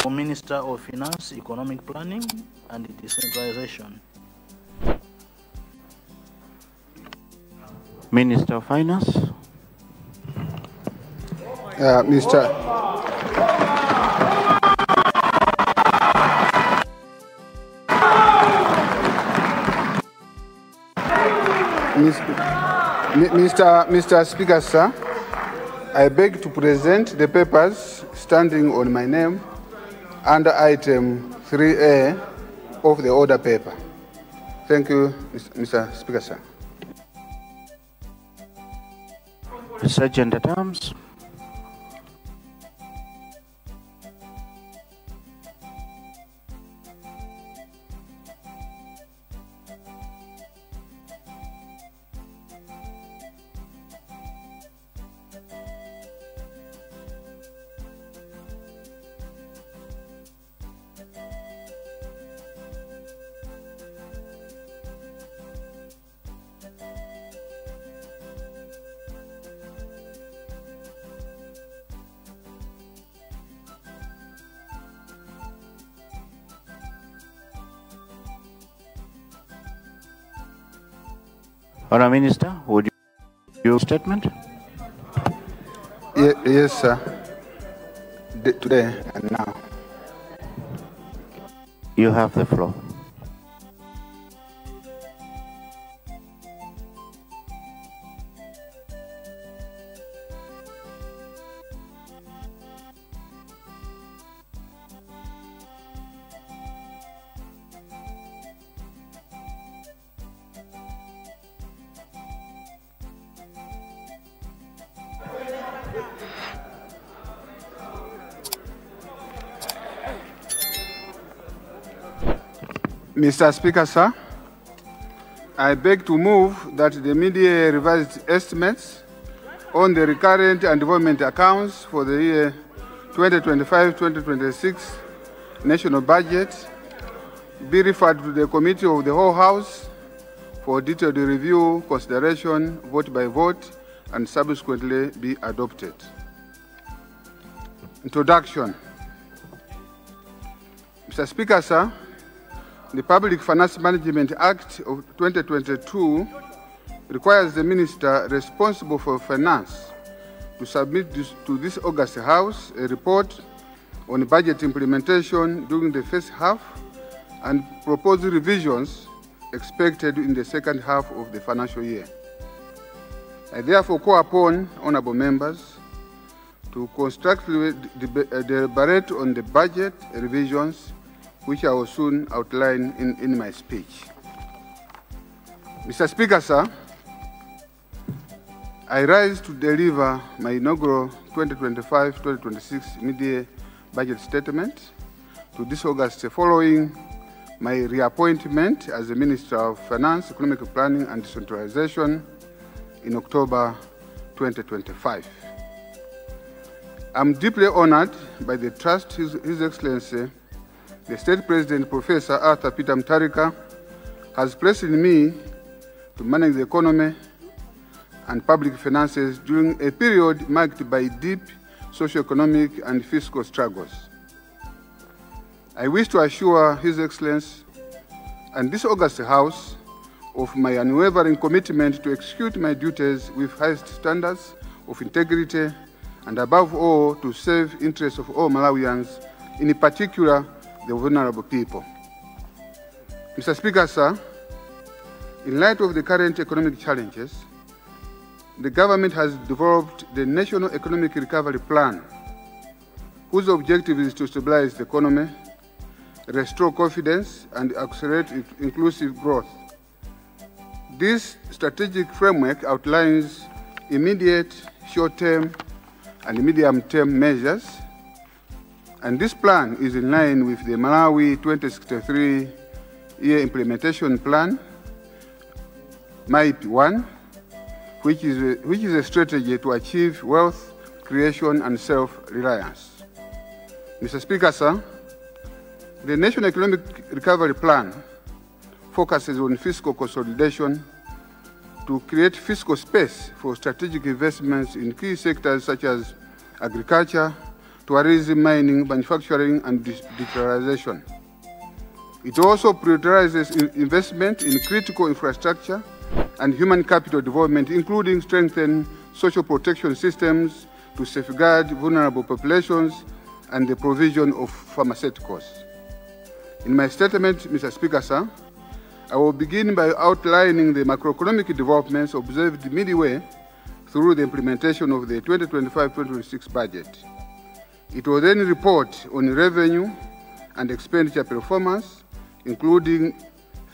For Minister of Finance, Economic Planning and Decentralization. Minister of Finance. Mr. Speaker, sir, I beg to present the papers standing on my name under item 3A of the order paper. Thank you, Mr. Speaker, sir. Sergeant at Arms. Honourable Minister, would you statement? Yes, sir. Today and now. You have the floor. Mr. Speaker, sir, I beg to move that the media revised estimates on the recurrent and development accounts for the year 2025-2026 national budget be referred to the Committee of the Whole House for detailed review, consideration, vote by vote, and subsequently be adopted. Introduction. Mr. Speaker, sir, the Public Finance Management Act of 2022 requires the Minister responsible for finance to submit to this August House a report on budget implementation during the first half and proposed revisions expected in the second half of the financial year. I therefore call upon honourable members to constructively deliberate on the budget revisions, which I will soon outline in my speech. Mr. Speaker, sir, I rise to deliver my inaugural 2025-2026 mid-year budget statement to this August following my reappointment as the Minister of Finance, Economic Planning and Decentralization in October 2025. I'm deeply honored by the trust His Excellency, the State President, Professor Arthur Peter Mutharika, has placed in me to manage the economy and public finances during a period marked by deep socio-economic and fiscal struggles. I wish to assure His Excellency and this August House of my unwavering commitment to execute my duties with highest standards of integrity and above all to serve interests of all Malawians, in particular the vulnerable people. Mr. Speaker, sir, in light of the current economic challenges, the government has developed the National Economic Recovery Plan, whose objective is to stabilize the economy, restore confidence, and accelerate inclusive growth. This strategic framework outlines immediate, short-term, and medium-term measures, and this plan is in line with the Malawi 2063 Year Implementation Plan, MIP 1, which is a strategy to achieve wealth creation and self-reliance. Mr. Speaker, sir, the National Economic Recovery Plan focuses on fiscal consolidation to create fiscal space for strategic investments in key sectors such as agriculture, tourism, mining, manufacturing, and digitalization. It also prioritizes investment in critical infrastructure and human capital development, including strengthening social protection systems to safeguard vulnerable populations and the provision of pharmaceuticals. In my statement, Mr. Speaker, sir, I will begin by outlining the macroeconomic developments observed midway through the implementation of the 2025-2026 budget. It will then report on revenue and expenditure performance, including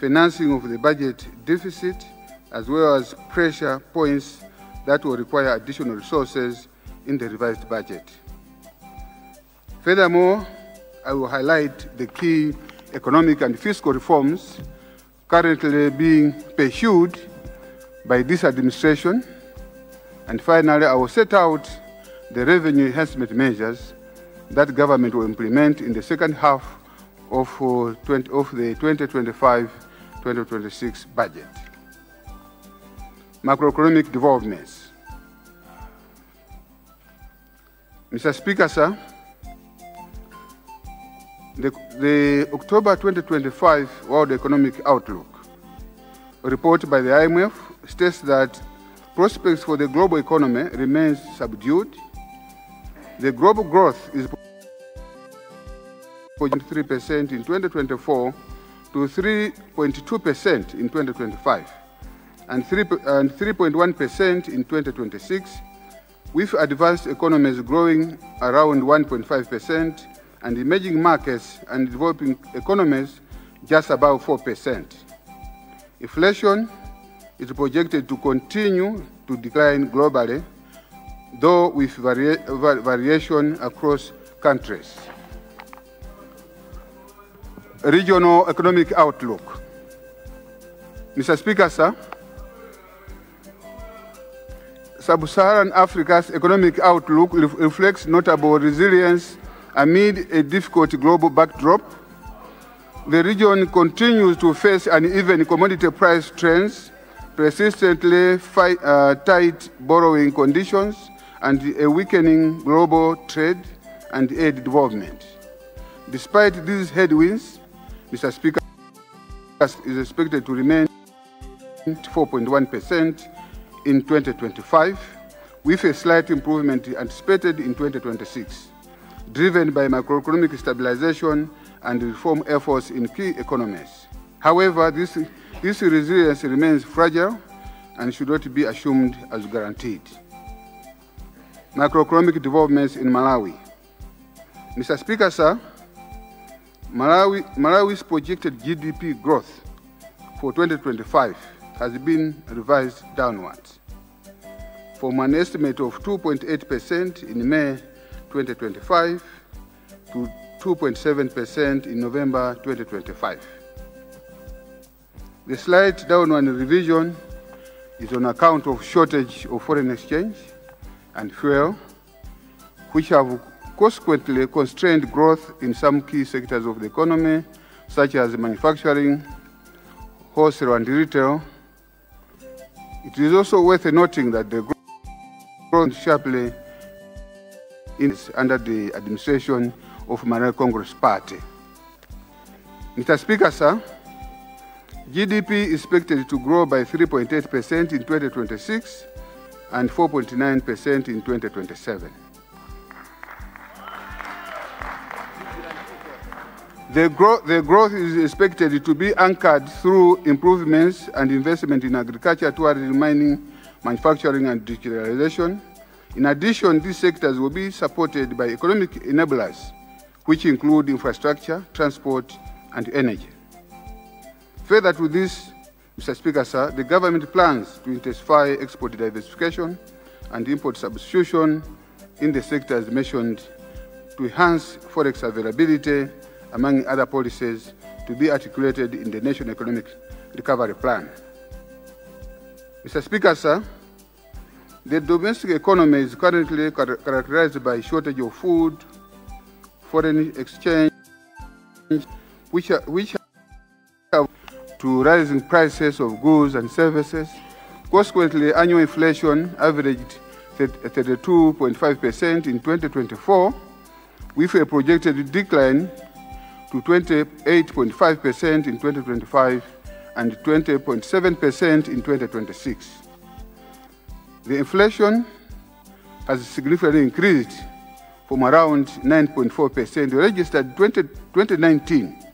financing of the budget deficit, as well as pressure points that will require additional resources in the revised budget. Furthermore, I will highlight the key economic and fiscal reforms currently being pursued by this administration. And finally, I will set out the revenue enhancement measures that government will implement in the second half of the 2025-2026 budget. Macroeconomic developments. Mr. Speaker, sir, the October 2025 World Economic Outlook report by the IMF states that prospects for the global economy remain subdued. The global growth is 0.3% in 2024 to 3.2% in 2025 and 3.1% in 2026, with advanced economies growing around 1.5% and emerging markets and developing economies just above 4%. Inflation is projected to continue to decline globally, though with variation across countries. Regional economic outlook. Mr. Speaker, sir, Sub-Saharan Africa's economic outlook reflects notable resilience amid a difficult global backdrop. The region continues to face uneven commodity price trends, persistently tight borrowing conditions, and a weakening global trade and aid development. Despite these headwinds, Mr. Speaker, is expected to remain 4.1% in 2025, with a slight improvement anticipated in 2026, driven by macroeconomic stabilization and reform efforts in key economies. However, this resilience remains fragile and should not be assumed as guaranteed. Macroeconomic developments in Malawi. Mr. Speaker, sir, Malawi's projected GDP growth for 2025 has been revised downwards from an estimate of 2.8% in May 2025 to 2.7% in November 2025. The slight downward revision is on account of shortage of foreign exchange and fuel, which have consequently constrained growth in some key sectors of the economy, such as manufacturing, wholesale and retail. It is also worth noting that the growth sharply under the administration of Malawi Congress Party. Mr. Speaker, sir, GDP is expected to grow by 3.8% in 2026 and 4.9% in 2027. The growth is expected to be anchored through improvements and investment in agriculture, tourism, mining, manufacturing, and digitalization. In addition, these sectors will be supported by economic enablers, which include infrastructure, transport, and energy. Further to this, Mr. Speaker, sir, the government plans to intensify export diversification and import substitution in the sectors mentioned to enhance forex availability, among other policies to be articulated in the National Economic Recovery Plan. Mr. Speaker, sir, the domestic economy is currently characterized by shortage of food, foreign exchange, which have to rising prices of goods and services. Consequently, annual inflation averaged 32.5% in 2024 with a projected decline to 28.5% in 2025 and 20.7% in 2026. The inflation has significantly increased from around 9.4% registered in 2019,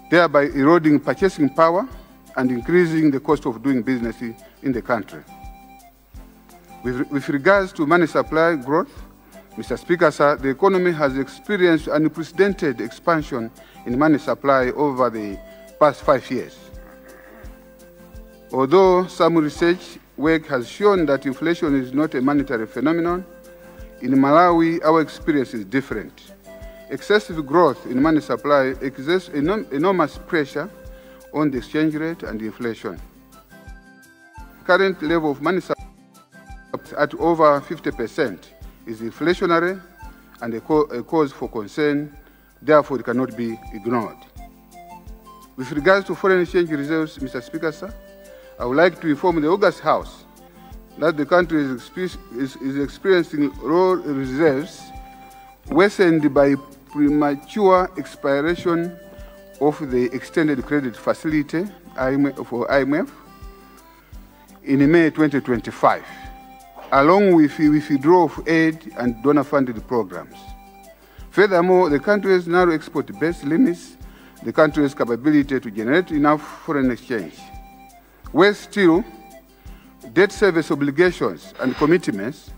thereby eroding purchasing power and increasing the cost of doing business in the country. With regards to money supply growth, Mr. Speaker, sir, the economy has experienced unprecedented expansion in money supply over the past 5 years. Although some research work has shown that inflation is not a monetary phenomenon, in Malawi, our experience is different. Excessive growth in money supply exerts enormous pressure on the exchange rate and inflation. Current level of money supply at over 50% is inflationary and a cause for concern, therefore it cannot be ignored. With regards to foreign exchange reserves, Mr. Speaker, sir, I would like to inform the August House that the country is experiencing low reserves worsened by premature expiration of the extended credit facility for IMF in May 2025, along with withdrawal of aid and donor-funded programs. Furthermore, the country's narrow export base limits the country's capability to generate enough foreign exchange. Worse still, debt service obligations and commitments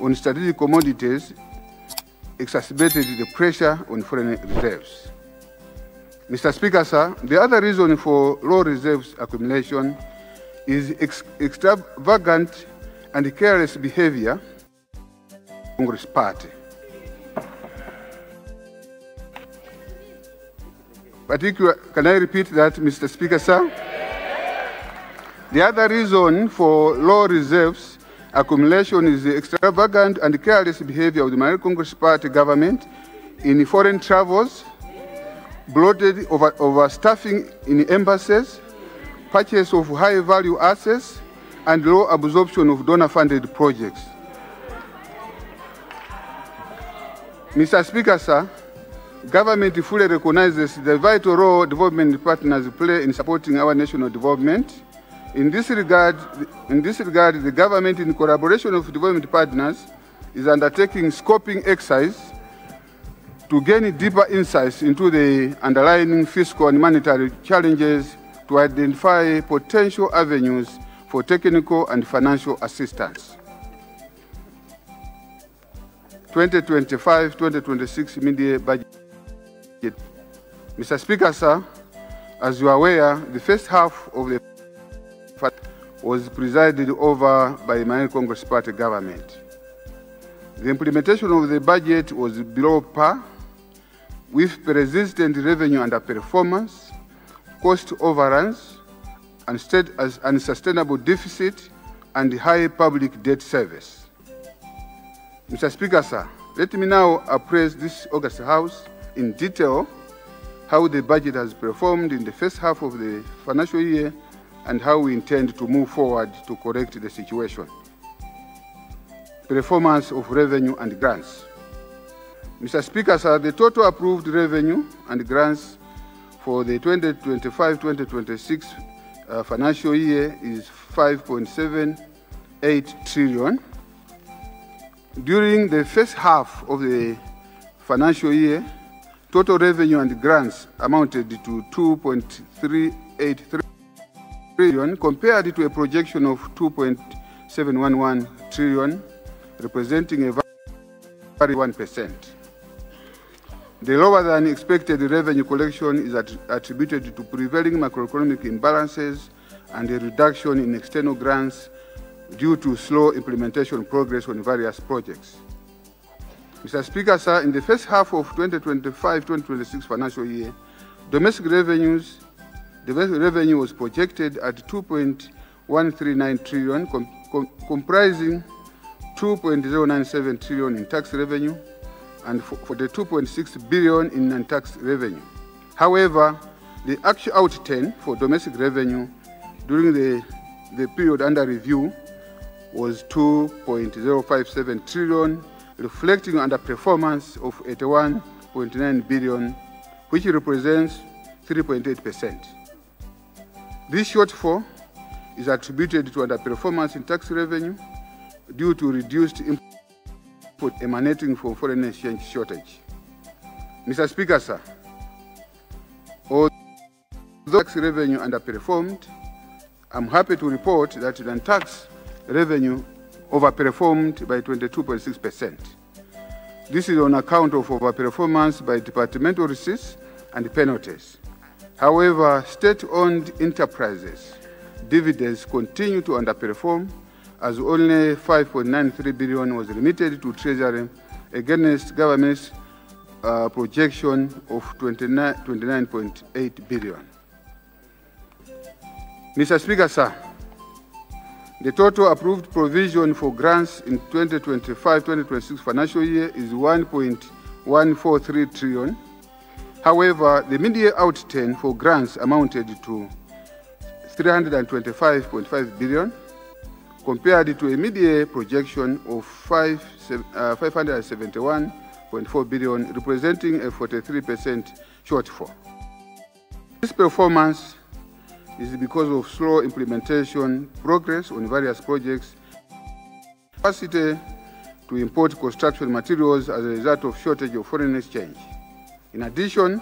on strategic commodities exacerbated the pressure on foreign reserves. Mr. Speaker, sir, the other reason for low reserves accumulation is extravagant and careless behavior of the Congress Party. Can I repeat that, Mr. Speaker, sir? The other reason for low reserves accumulation is the extravagant and careless behavior of the Malawi Congress Party government in foreign travels, bloated overstaffing in embassies, purchase of high-value assets, and low absorption of donor-funded projects. Mr. Speaker, sir, government fully recognizes the vital role development partners play in supporting our national development. In this regard, the government, in collaboration with development partners, is undertaking scoping exercise to gain deeper insights into the underlying fiscal and monetary challenges to identify potential avenues for technical and financial assistance. 2025-2026 mid-year budget. Mr. Speaker, sir, as you are aware, the first half of the was presided over by the Malawi Congress Party government. The implementation of the budget was below par, with persistent revenue underperformance, cost overruns, unsustainable deficit, and high public debt service. Mr. Speaker, sir, let me now appraise this August House in detail how the budget has performed in the first half of the financial year and how we intend to move forward to correct the situation. Performance of revenue and grants. Mr. Speaker, sir, the total approved revenue and grants for the 2025-2026 financial year is 5.78 trillion. During the first half of the financial year, total revenue and grants amounted to 2.383 trillion compared to a projection of 2.711 trillion, representing a value of 1%. The lower than expected revenue collection is attributed to prevailing macroeconomic imbalances and a reduction in external grants due to slow implementation progress on various projects. Mr. Speaker, sir, in the first half of 2025-2026 financial year, domestic revenue was projected at 2.139 trillion, comprising 2.097 trillion in tax revenue and for the 2.6 billion in non-tax revenue. However, the actual outturn for domestic revenue during the period under review was 2.057 trillion, reflecting underperformance of 81.9 billion, which represents 3.8%. This shortfall is attributed to underperformance in tax revenue due to reduced import emanating from foreign exchange shortage. Mr. Speaker, sir, although tax revenue underperformed, I'm happy to report that non-tax revenue overperformed by 22.6%. This is on account of overperformance by departmental receipts and penalties. However, state-owned enterprises dividends continue to underperform, as only 5.93 billion was remitted to Treasury against government's projection of 29.8 billion. Mr. Speaker, sir, the total approved provision for grants in 2025-2026 financial year is 1.143 trillion. However, the mid-year outturn for grants amounted to 325.5 billion, compared to a mid-year projection of 571.4 billion, representing a 43% shortfall. This performance is because of slow implementation progress on various projects, capacity to import construction materials as a result of shortage of foreign exchange. In addition,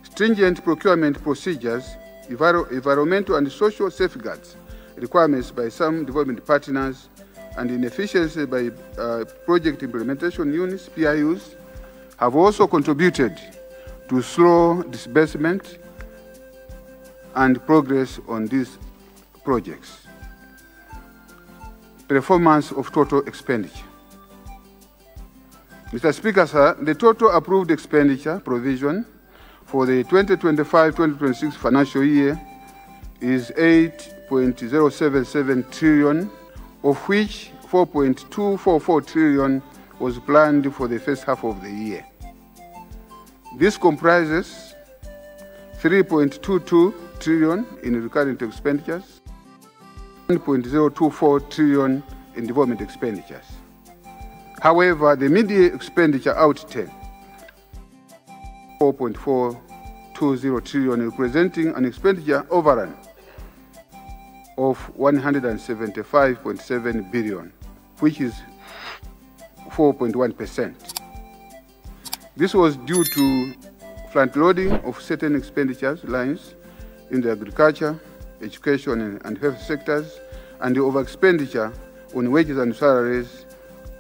stringent procurement procedures, environmental and social safeguards requirements by some development partners, and inefficiency by project implementation units, PIUs, have also contributed to slow disbursement and progress on these projects. Performance of total expenditure. Mr. Speaker, sir, the total approved expenditure provision for the 2025-2026 financial year is 8.077 trillion, of which 4.244 trillion was planned for the first half of the year. This comprises 3.22 trillion in recurrent expenditures, 1.024 trillion in development expenditures. However, the mid-year expenditure outturn, 4.420 trillion, representing an expenditure overrun of 175.7 billion, which is 4.1%. This was due to front-loading of certain expenditures lines in the agriculture, education and health sectors, and the over-expenditure on wages and salaries,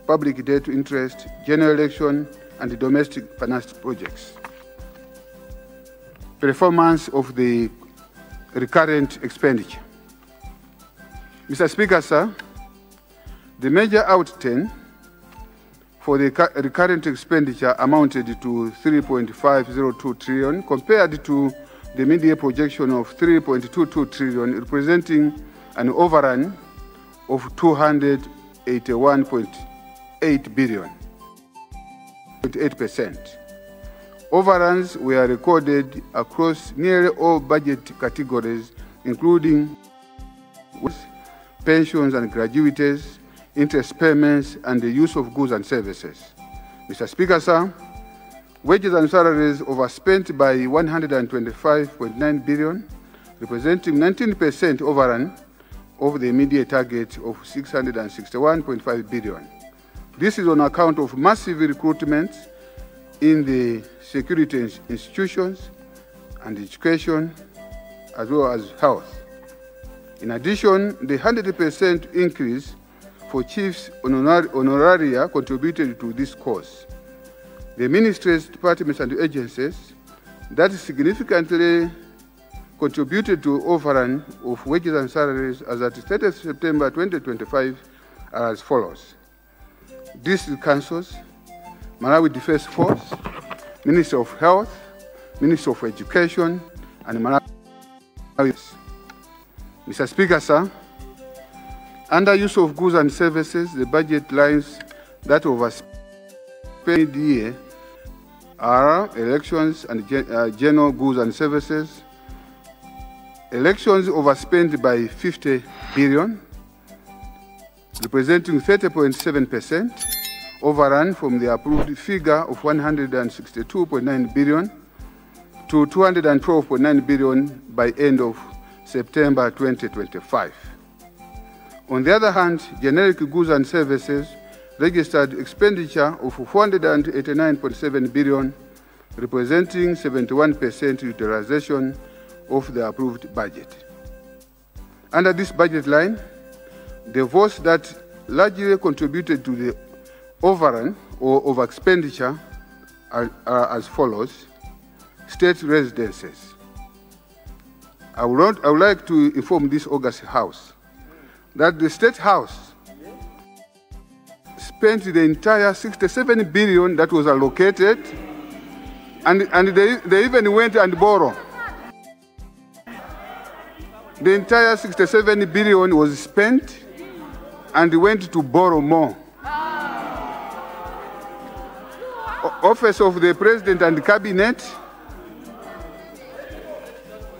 public debt interest, general election, and the domestic finance projects. Performance of the recurrent expenditure. Mr. Speaker, sir, the major outturn for the recurrent expenditure amounted to 3.502 trillion compared to the mid-year projection of 3.22 trillion, representing an overrun of 281.8 billion, 0.8%. Overruns were recorded across nearly all budget categories, including pensions and gratuities, interest payments, and the use of goods and services. Mr. Speaker, sir, wages and salaries overspent by 125.9 billion, representing 19% overrun of the immediate target of 661.5 billion. This is on account of massive recruitment in the security institutions and education, as well as health. In addition, the 100% increase for chiefs honoraria contributed to this cause. The ministries, departments, and agencies that significantly contributed to overrun of wages and salaries as at 30 September 2025 are as follows: district councils, Malawi Defense Force, Ministry of Health, Ministry of Education, and Malawi. Mr. Speaker, sir, under use of goods and services, the budget lines that overspent year are elections and general goods and services. Elections overspent by 50 billion, representing 30.7%, overrun from the approved figure of 162.9 billion to 212.9 billion by end of September 2025. On the other hand, generic goods and services registered expenditure of 489.7 billion, representing 71% utilization of the approved budget. Under this budget line, the votes that largely contributed to the overrun or over expenditure are as follows. State residences. I would like to inform this August House that the State House spent the entire 67 billion that was allocated, and they even went and borrowed. The entire 67 billion was spent and went to borrow more. Office of the President and Cabinet,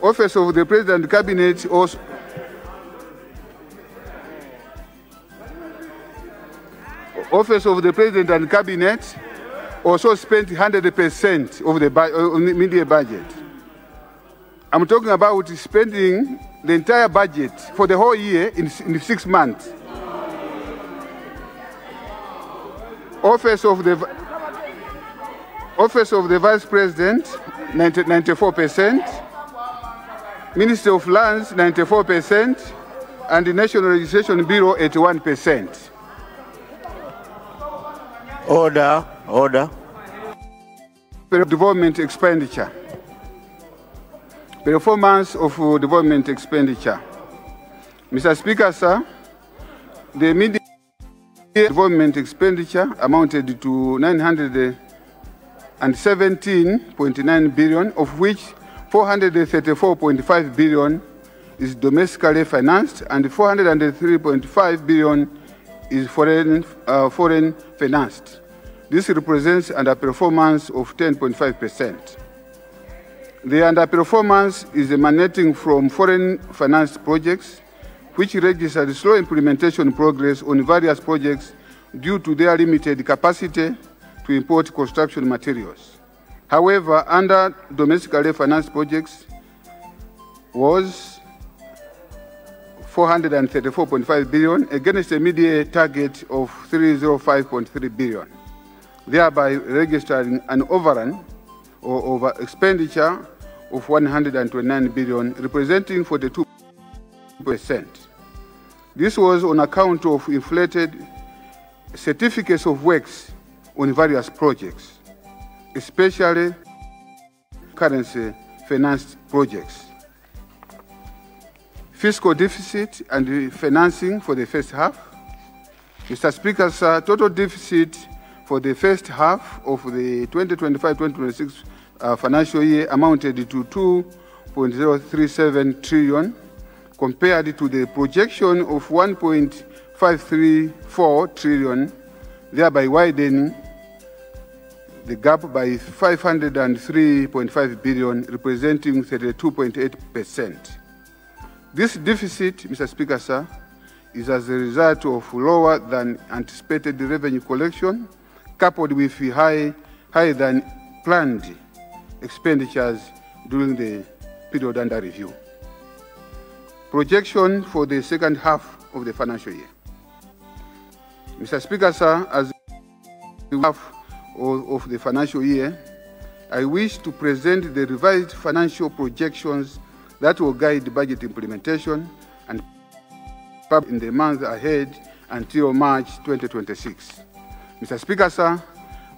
Office of the President and Cabinet also Office of the President and Cabinet also spent 100% of the media budget. I'm talking about spending the entire budget for the whole year in 6 months. Office of the Vice President, 94%. Minister of Lands, 94%. And the National Registration Bureau, 81%. Order, order. Development expenditure. Performance of development expenditure. Mr. Speaker, sir, the immediate development expenditure amounted to 917.9 billion, of which 434.5 billion is domestically financed and 403.5 billion is foreign financed. This represents underperformance of 10.5%. The underperformance is emanating from foreign financed projects, which registered slow implementation progress on various projects due to their limited capacity to import construction materials. However, under domestically financed projects was 434.5 billion against a mid-year target of 305.3 billion, thereby registering an overrun or over expenditure of 129 billion, representing 42%. This was on account of inflated certificates of works on various projects, especially currency financed projects. Fiscal deficit and financing for the first half. Mr. Speaker, sir, total deficit for the first half of the 2025-2026 financial year amounted to 2.037 trillion, compared to the projection of 1.534 trillion, thereby widening the gap by 503.5 billion, representing 32.8%. This deficit, Mr. Speaker, sir, is as a result of lower than anticipated revenue collection, coupled with higher than planned expenditures during the period under review. Projection for the second half of the financial year. Mr. Speaker, sir, as the half of the financial year, I wish to present the revised financial projections that will guide budget implementation and in the months ahead until March 2026. Mr. Speaker, sir,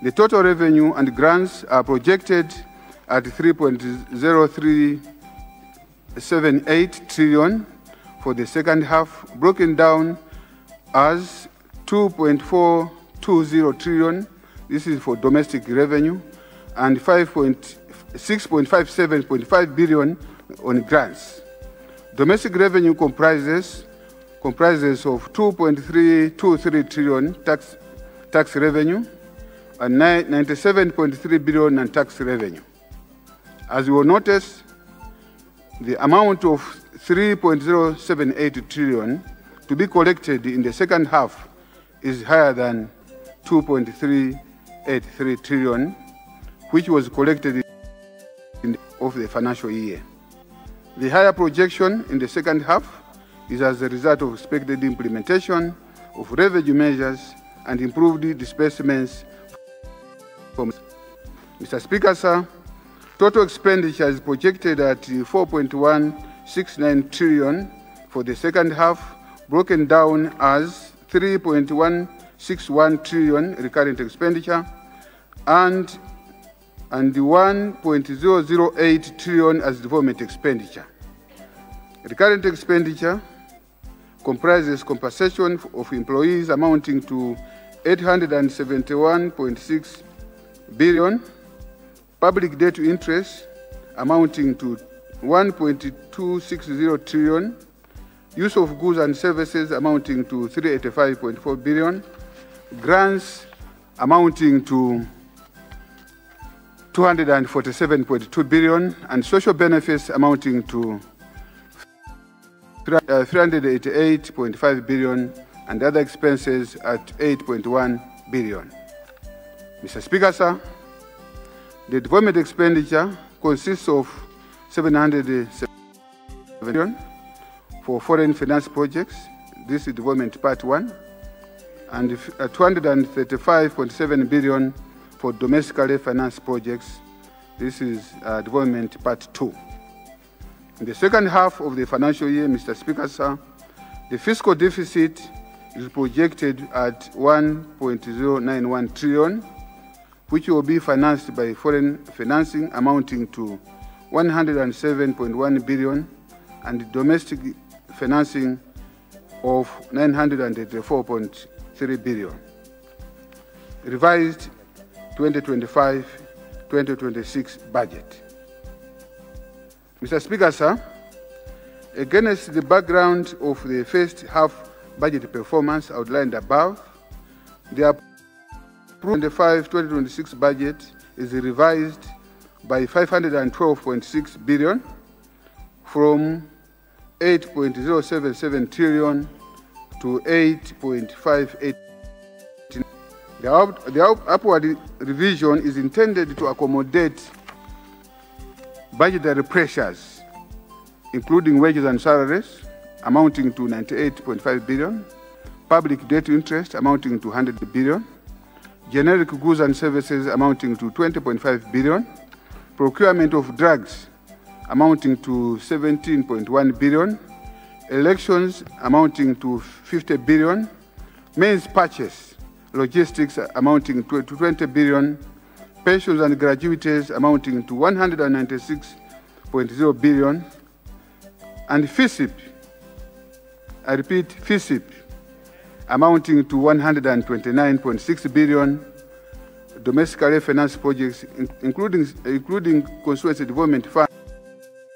the total revenue and grants are projected at 3.0378 trillion for the second half, broken down as 2.420 trillion, this is for domestic revenue, and 6.57.5 billion on grants. Domestic revenue comprises of 2.323 trillion tax revenue and 97.3 billion on tax revenue. As you will notice, the amount of 3.078 trillion to be collected in the second half is higher than 2.383 trillion, which was collected of the financial year. The higher projection in the second half is as a result of expected implementation of revenue measures and improved disbursements from. Mr. Speaker, sir, total expenditure is projected at 4.169 trillion for the second half, broken down as 3.161 trillion recurrent expenditure and 1.008 trillion as development expenditure. Recurrent expenditure comprises compensation of employees amounting to 871.6 billion, public debt to interest amounting to 1.260 trillion, use of goods and services amounting to 385.4 billion, grants amounting to 247.2 billion, and social benefits amounting to 388.5 billion, and other expenses at 8.1 billion. Mr. Speaker, sir, the development expenditure consists of 707 billion for foreign finance projects. This is development part 1, and 235.7 billion for domestically financed projects. This is development part 2. In the second half of the financial year, Mr. Speaker, sir, the fiscal deficit is projected at 1.091 trillion, which will be financed by foreign financing amounting to 107.1 billion and domestic financing of 984.3 billion. Revised 2025-2026 budget. Mr. Speaker, sir, against the background of the first half budget performance outlined above, the approved 2025-2026 budget is revised by 512.6 billion from 8.077 trillion to 8.58. The upward revision is intended to accommodate budgetary pressures, including wages and salaries, amounting to 98.5 billion, public debt interest amounting to 100 billion, generic goods and services amounting to 20.5 billion, procurement of drugs amounting to 17.1 billion, elections amounting to 50 billion, maize purchase, logistics amounting to 20 billion, pensions and gratuities amounting to 196.0 billion, and FISIP, I repeat, FISIP, amounting to 129.6 billion, domestically financed projects, including constituency development fund,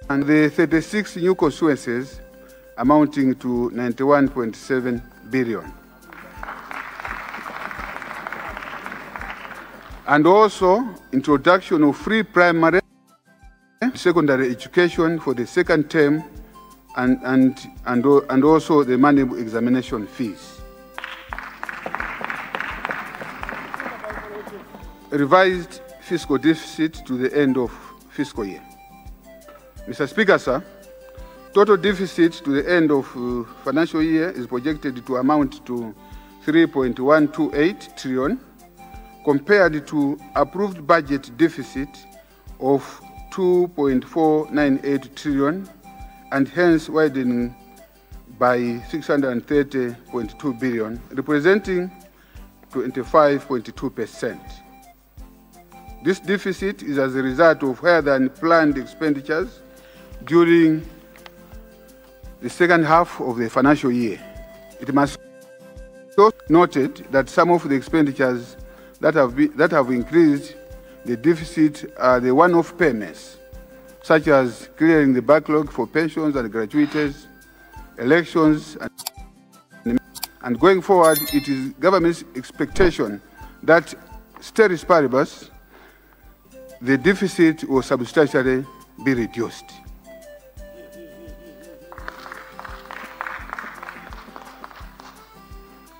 and the 36 new constituencies amounting to 91.7 billion. And also introduction of free primary and secondary education for the second term, and also the money examination fees. Revised fiscal deficit to the end of fiscal year. Mr. Speaker, sir, total deficit to the end of financial year is projected to amount to 3.128 trillion, compared to approved budget deficit of 2.498 trillion, and hence widening by 630.2 billion, representing 25.2%. This deficit is as a result of higher than planned expenditures during the second half of the financial year. It must be noted that some of the expenditures that have increased the deficit are the one-off payments, such as clearing the backlog for pensions and gratuities, elections, and going forward, it is government's expectation that, ceteris paribus, the deficit will substantially be reduced.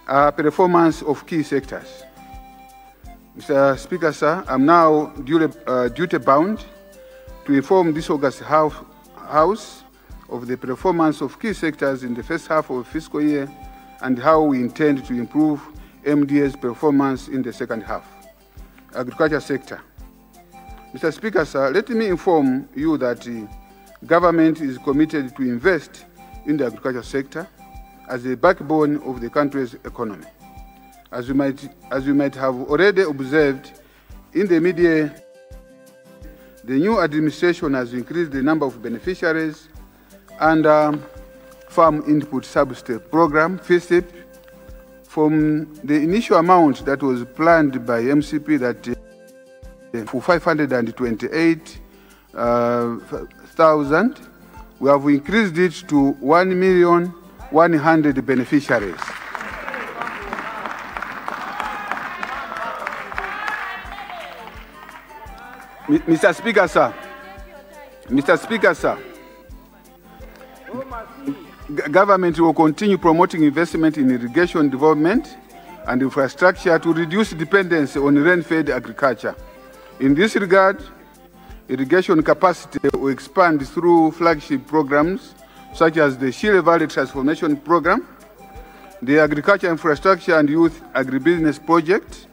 Performance of key sectors. Mr. Speaker, sir, I'm now duty-bound to inform this August House of the performance of key sectors in the first half of the fiscal year and how we intend to improve MDA's performance in the second half. Agriculture sector. Mr. Speaker, sir, let me inform you that the government is committed to invest in the agriculture sector as a backbone of the country's economy. As you might have already observed in the media, the new administration has increased the number of beneficiaries under Farm Input Subsidy Program, FISIP, from the initial amount that was planned by MCP that for 528,000, we have increased it to 1,100,000 beneficiaries. Mr. Speaker, sir, government will continue promoting investment in irrigation development and infrastructure to reduce dependence on rain-fed agriculture. In this regard, irrigation capacity will expand through flagship programs such as the Shire Valley Transformation Program, the Agriculture Infrastructure and Youth Agribusiness Project,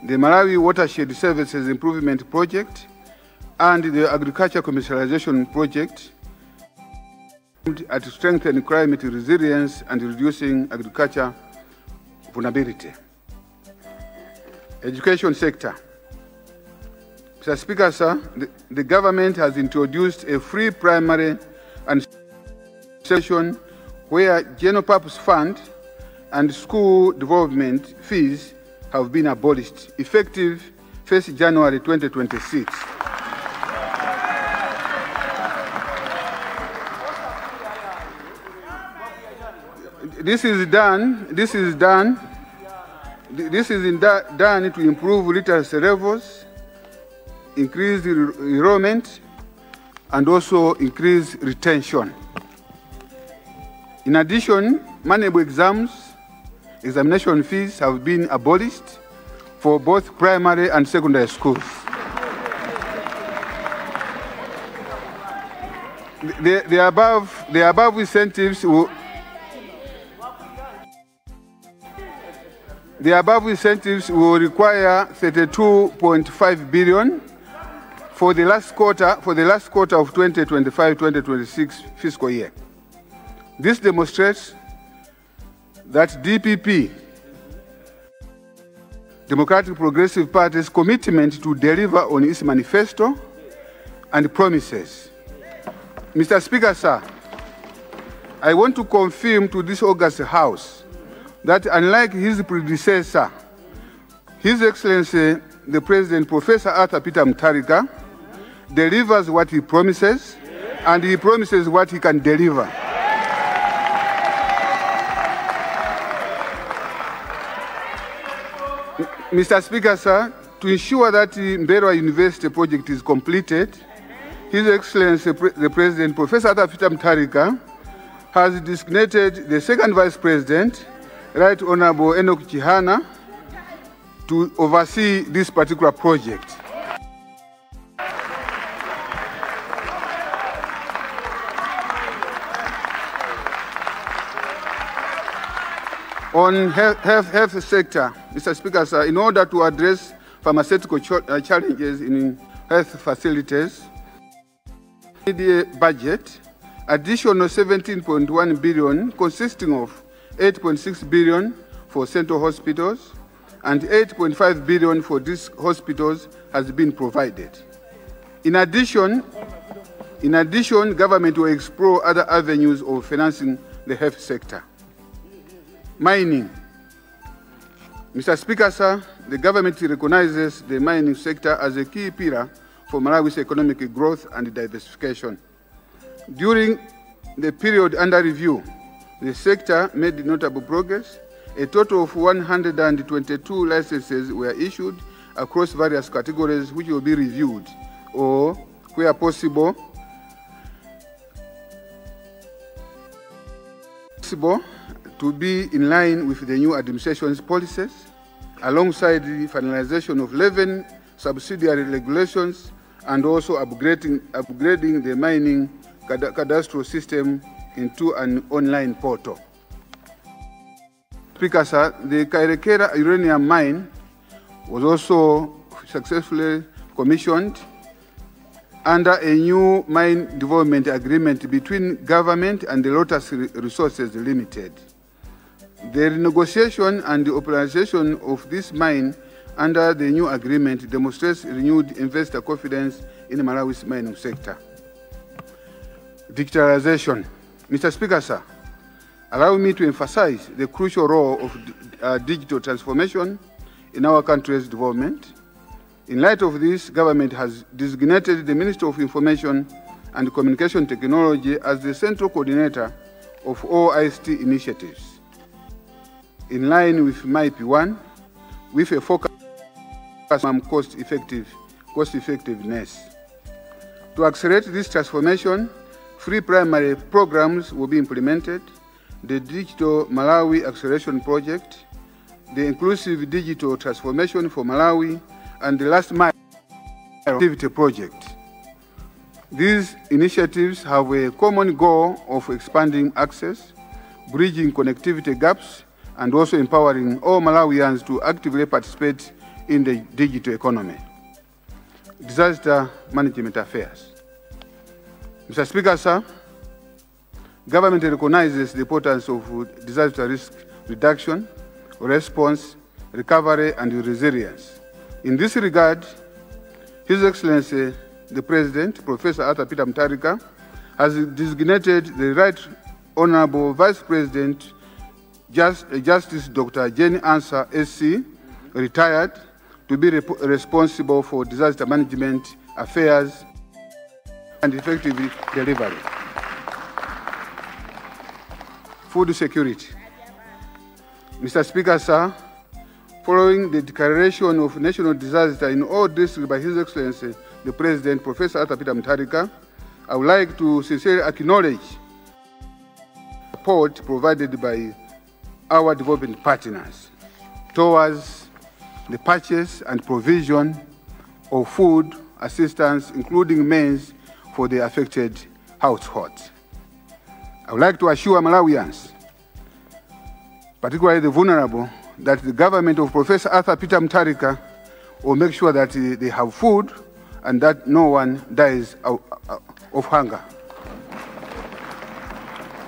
the Malawi Watershed Services Improvement Project, and the Agriculture Commercialization Project at strengthening climate resilience and reducing agriculture vulnerability. Education sector. Mr. Speaker, sir, the government has introduced a free primary and session where general purpose fund and school development fees have been abolished, effective 1st January 2026. This is done to improve literacy levels, increase enrollment, and also increase retention. In addition, money-able examination fees have been abolished for both primary and secondary schools. The above incentives will require 32.5 billion for the last quarter of 2025-2026 fiscal year. This demonstrates that DPP, Democratic Progressive Party's commitment to deliver on its manifesto and promises. Mr. Speaker, sir, I want to confirm to this August House that unlike his predecessor, His Excellency, the President, Professor Arthur Peter Mutharika, delivers what he promises, and he promises what he can deliver. Mr. Speaker, sir, to ensure that the Mberwa University project is completed, His Excellency, the President, Professor Arthur Peter Mutharika, has designated the Second Vice President, Right Honorable Enoch Chihana, to oversee this particular project. On health sector, Mr. Speaker, sir, in order to address pharmaceutical challenges in health facilities, the budget, additional 17.1 billion, consisting of 8.6 billion for central hospitals and 8.5 billion for these hospitals, has been provided. In addition, government will explore other avenues of financing the health sector. Mining. Mr. Speaker, sir, the government recognizes the mining sector as a key pillar for Malawi's economic growth and diversification. During the period under review, the sector made notable progress. A total of 122 licenses were issued across various categories, which will be reviewed or, where possible, to be in line with the new administration's policies. alongside the finalization of 11 subsidiary regulations and also upgrading the mining cadastral system into an online portal. Speaker, sir, the Kairekera uranium mine was also successfully commissioned under a new mine development agreement between government and the Lotus Resources Limited. The renegotiation and the operationalization of this mine under the new agreement demonstrates renewed investor confidence in Malawi's mining sector. Digitalization. Mr. Speaker, sir, allow me to emphasize the crucial role of digital transformation in our country's development. In light of this, government has designated the Minister of Information and Communication Technology as the central coordinator of all ICT initiatives. In line with MIP1, with a focus on cost-effectiveness. To accelerate this transformation, 3 primary programs will be implemented: the Digital Malawi Acceleration Project, the Inclusive Digital Transformation for Malawi, and the Last Mile Activity Project. These initiatives have a common goal of expanding access, bridging connectivity gaps, and also empowering all Malawians to actively participate in the digital economy. Disaster management affairs. Mr. Speaker, sir, government recognizes the importance of disaster risk reduction, response, recovery, and resilience. In this regard, His Excellency, the President, Professor Arthur Peter Mutharika, has designated the Right Honorable Vice President, Justice Dr. Jenny Ansah, SC, retired, to be responsible for disaster management affairs and effective delivery. Food security. Mr. Speaker, sir, following the declaration of national disaster in all districts by His Excellency, the President, Professor Arthur Peter Mutharika, I would like to sincerely acknowledge the support provided by our development partners towards the purchase and provision of food assistance, including means for the affected households. I would like to assure Malawians, particularly the vulnerable, that the government of Professor Arthur Peter Mutharika will make sure that they have food and that no one dies of hunger.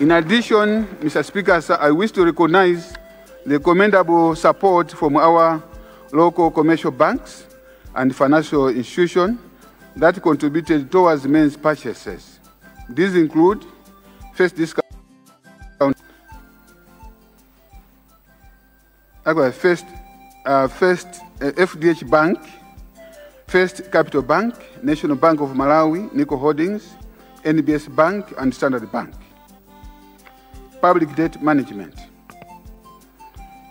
In addition, Mr. Speaker, sir, I wish to recognize the commendable support from our local commercial banks and financial institutions that contributed towards men's purchases. These include first discount, First FDH Bank, First Capital Bank, National Bank of Malawi, Nico Holdings, NBS Bank, and Standard Bank. Public debt management.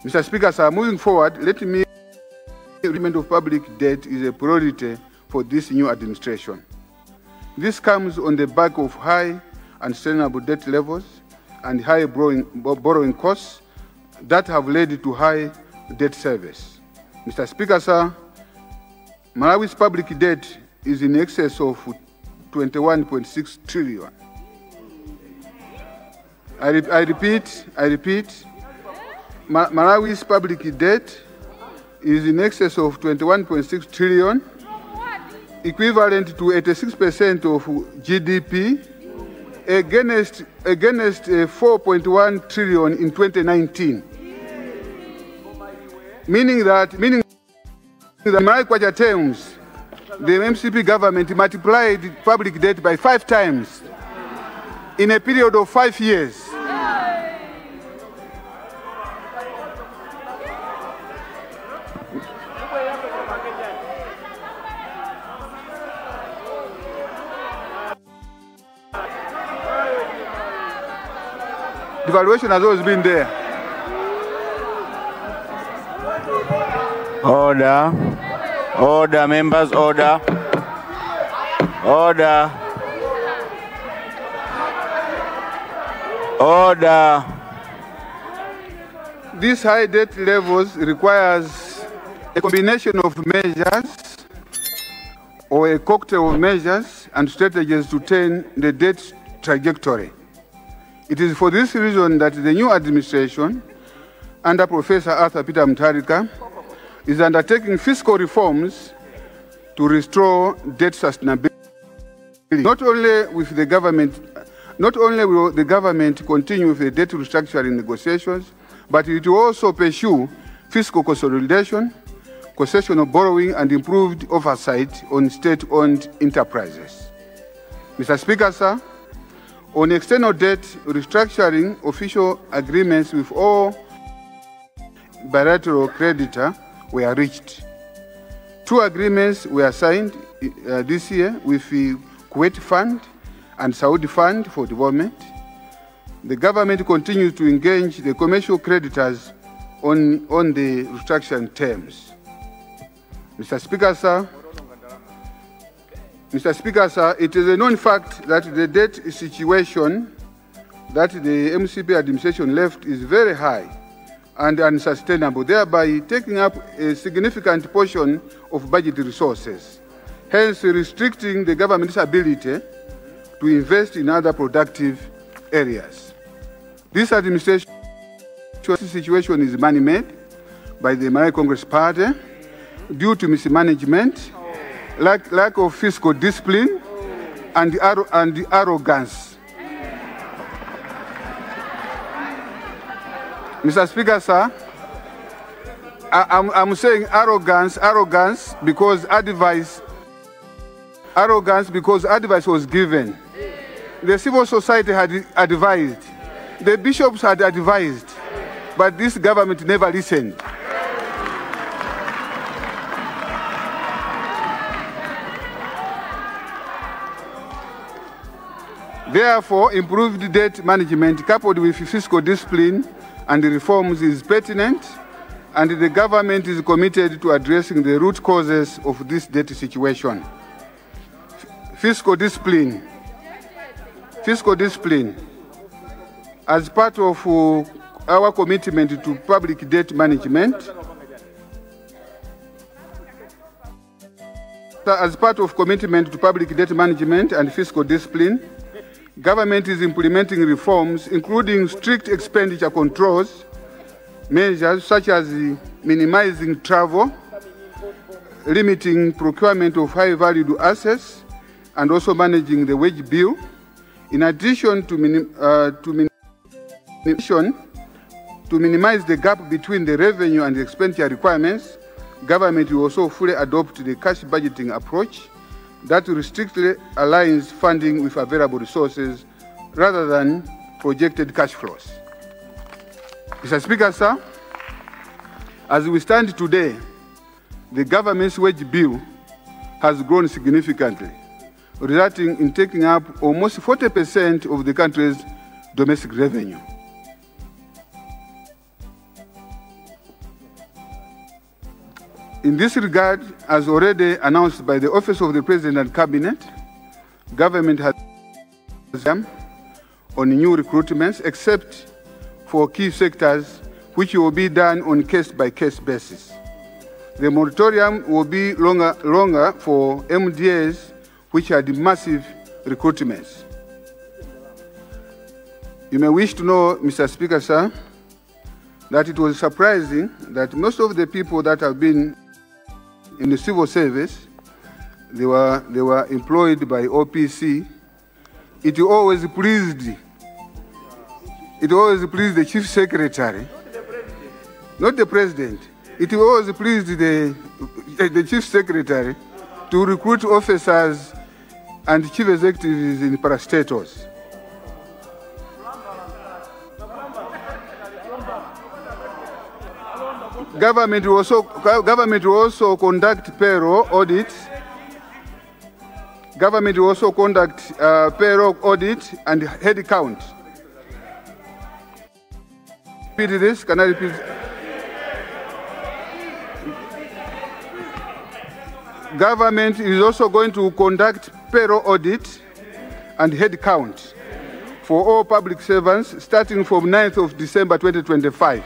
Mr. Speaker, sir, moving forward, let me the management of public debt is a priority for this new administration. This comes on the back of high and sustainable debt levels and high borrowing costs that have led to high debt service. Mr. Speaker, sir, Malawi's public debt is in excess of 21.6 trillion. I repeat, Malawi's public debt is in excess of 21.6 trillion, equivalent to 86% of GDP, against 4.1 trillion in 2019. Meaning that in Malawi terms, the MCP government multiplied public debt by 5 times in a period of 5 years. Devaluation has always been there. Order. Order, members, order. Order. Order. These high debt levels requires a combination of measures or a cocktail of measures and strategies to turn the debt trajectory. It is for this reason that the new administration, under Professor Arthur Peter Mutharika, is undertaking fiscal reforms to restore debt sustainability. Not only will the government continue with the debt restructuring negotiations, but it will also pursue fiscal consolidation, concession of borrowing, and improved oversight on state-owned enterprises. Mr. Speaker, sir, on external debt restructuring, official agreements with all bilateral creditors were reached. 2 agreements were signed this year with the Kuwait Fund and Saudi Fund for Development. The government continues to engage the commercial creditors on the restructuring terms. Mr. Speaker, sir, it is a known fact that the debt situation that the MCP administration left is very high and unsustainable, thereby taking up a significant portion of budget resources, hence restricting the government's ability to invest in other productive areas. This administration situation is man-made by the Malawi Congress Party due to mismanagement, lack of fiscal discipline, and arrogance. Mr. Speaker, sir, I'm saying arrogance because advice was given. The civil society had advised, the bishops had advised, but this government never listened. Therefore, improved debt management coupled with fiscal discipline and reforms is pertinent, and the government is committed to addressing the root causes of this debt situation. Fiscal discipline. As part of our commitment to public debt management, and fiscal discipline, government is implementing reforms, including strict expenditure controls, measures such as minimizing travel, limiting procurement of high-valued assets, and also managing the wage bill. In addition to minimize the gap between the revenue and the expenditure requirements, government will also fully adopt the cash budgeting approach that strictly aligns funding with available resources rather than projected cash flows. Mr. Speaker, sir, as we stand today, the government's wage bill has grown significantly, resulting in taking up almost 40% of the country's domestic revenue. In this regard, as already announced by the Office of the President and Cabinet, government has on new recruitments, except for key sectors, which will be done on case-by-case basis. The moratorium will be longer for MDAs, which had massive recruitments. You may wish to know, Mr. Speaker, sir, that it was surprising that most of the people that have been in the civil service, they were employed by OPC. It always pleased the chief secretary, not the president. It always pleased the chief secretary to recruit officers and chief executives in parastatals. Government will also conduct payroll audits. Government will also conduct payroll audit and head count. Repeat this. Can I repeat? Government is also going to conduct payroll audit and head count for all public servants starting from 9th of December 2025.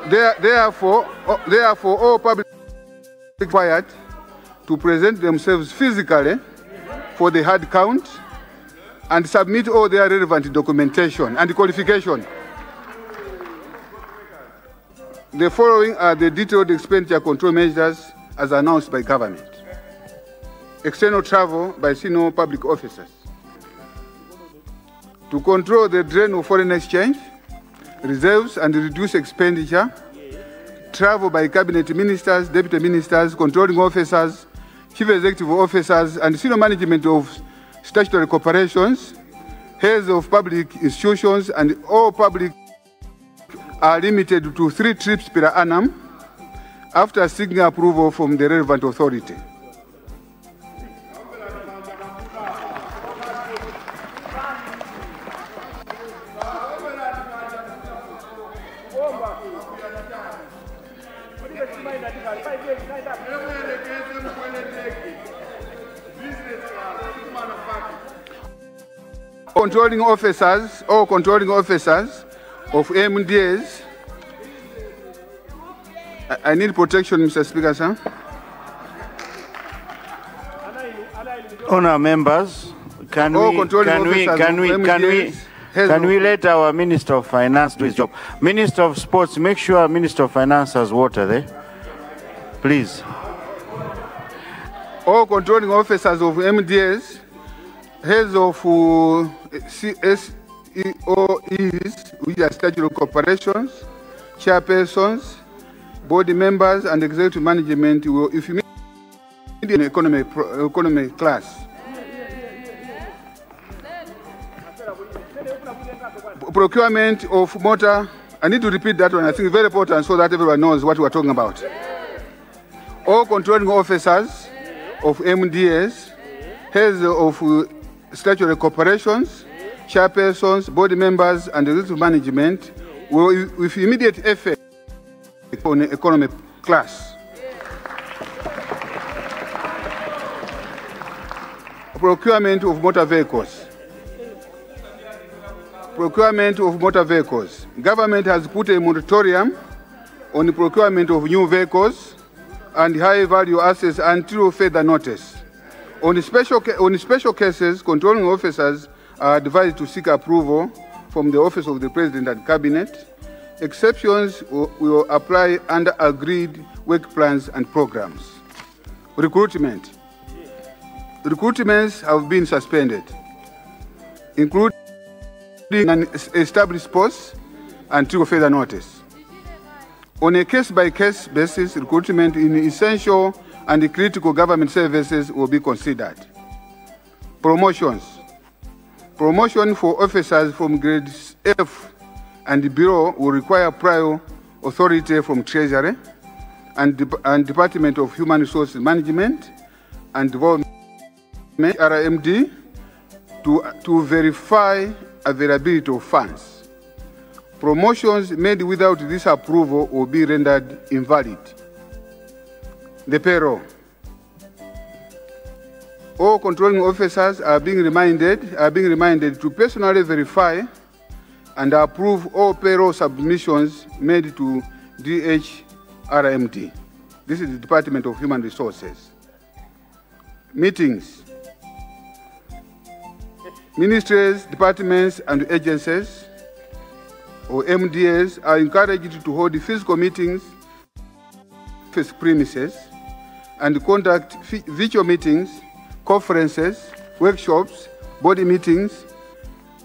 Therefore, all public required to present themselves physically for the hard count and submit all their relevant documentation and qualification. The following are the detailed expenditure control measures as announced by government. External travel by senior public officers. To control the drain of foreign exchange, reserves and reduce expenditure, travel by cabinet ministers, deputy ministers, controlling officers, chief executive officers, and senior management of statutory corporations, heads of public institutions, and all public are limited to 3 trips per annum after seeking approval from the relevant authority. All controlling officers of MDAs. I need protection, Mr. Speaker, sir. Honour members, can we let our Minister of Finance do his job? Minister of Sports, make sure Minister of Finance has water there, please. All controlling officers of MDAs, heads of CSEOEs, which are statutory corporations, chairpersons, board members, and executive management will, if you need an economy class. Procurement of motor, I need to repeat that one, I think it's very important so that everyone knows what we're talking about. All controlling officers of MDAs, heads of statutory corporations, chairpersons, board members, and executive management will, with immediate effect, on the economy class. Procurement of motor vehicles. Procurement of motor vehicles. Government has put a moratorium on the procurement of new vehicles and high-value assets until further notice. On special cases, controlling officers are advised to seek approval from the Office of the President and Cabinet. Exceptions will apply under agreed work plans and programs. Recruitment. Recruitments have been suspended, including an established posts until further notice. On a case-by-case basis, recruitment in essential and critical government services will be considered. Promotions. Promotion for officers from grades F and below will require prior authority from Treasury and Department of Human Resources Management and Development, RMD, to verify availability of funds. Promotions made without this approval will be rendered invalid. The payroll. All controlling officers are being reminded to personally verify and approve all payroll submissions made to DHRMD. This is the Department of Human Resources. Meetings. Ministries, departments, and agencies, or MDAs, are encouraged to hold physical meetings, premises, and conduct virtual meetings, conferences, workshops, body meetings,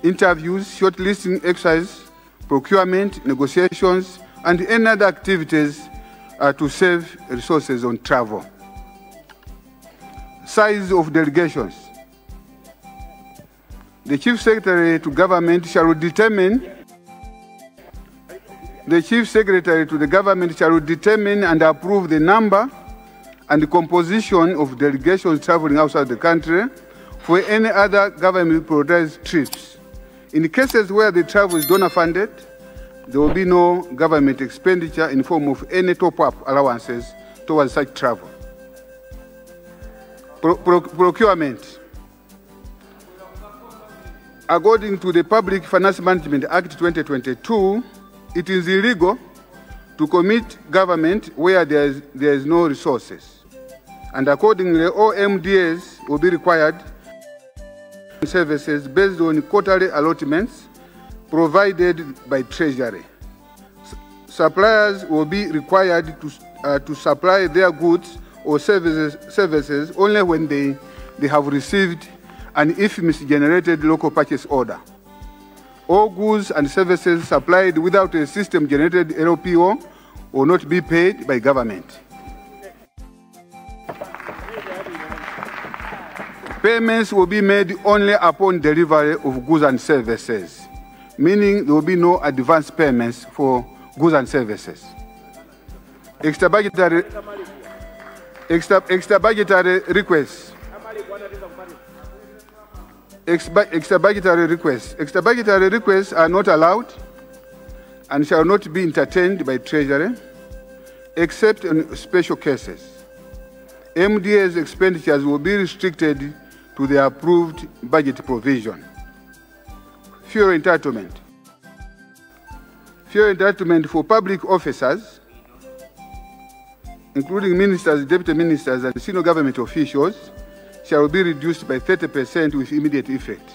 interviews, shortlisting exercise, procurement, negotiations, and any other activities to save resources on travel. Size of delegations. The Chief Secretary to Government shall determine and approve the number and the composition of delegations traveling outside the country for any other government-prioritized trips. In cases where the travel is donor-funded, there will be no government expenditure in form of any top-up allowances towards such travel. Procurement. According to the Public Finance Management Act 2022, it is illegal to commit government where there is no resources. And accordingly, all MDAs will be required services based on quarterly allotments provided by Treasury. Suppliers will be required to supply their goods or services only when they have received an IFMIS-generated local purchase order. All goods and services supplied without a system-generated LPO will not be paid by government. Payments will be made only upon delivery of goods and services, meaning there will be no advance payments for goods and services. Extrabudgetary requests. Extrabudgetary requests are not allowed and shall not be entertained by Treasury, except in special cases. MDA's expenditures will be restricted to the approved budget provision. Fuel entitlement. Fuel entitlement for public officers, including ministers, deputy ministers, and senior government officials, shall be reduced by 30% with immediate effect.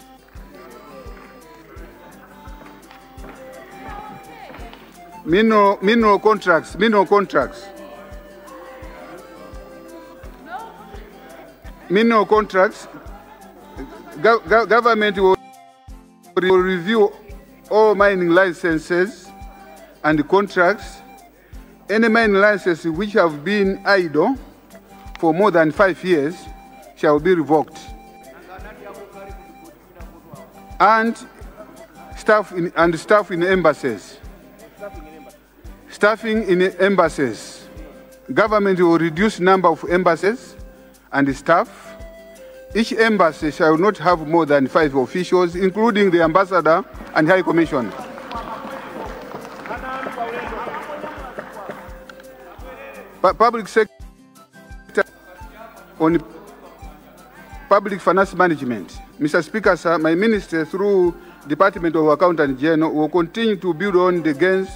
Mineral contracts. Mineral contracts, government will review all mining licenses and contracts. Any mining licenses which have been idle for more than 5 years shall be revoked. And staff in embassies. Staffing in embassies. Government will reduce number of embassies and staff. Each embassy shall not have more than 5 officials, including the ambassador and high commissioner. Public sector on public finance management. Mr. Speaker, sir, my minister, through Department of Accountant General, will continue to build on the gains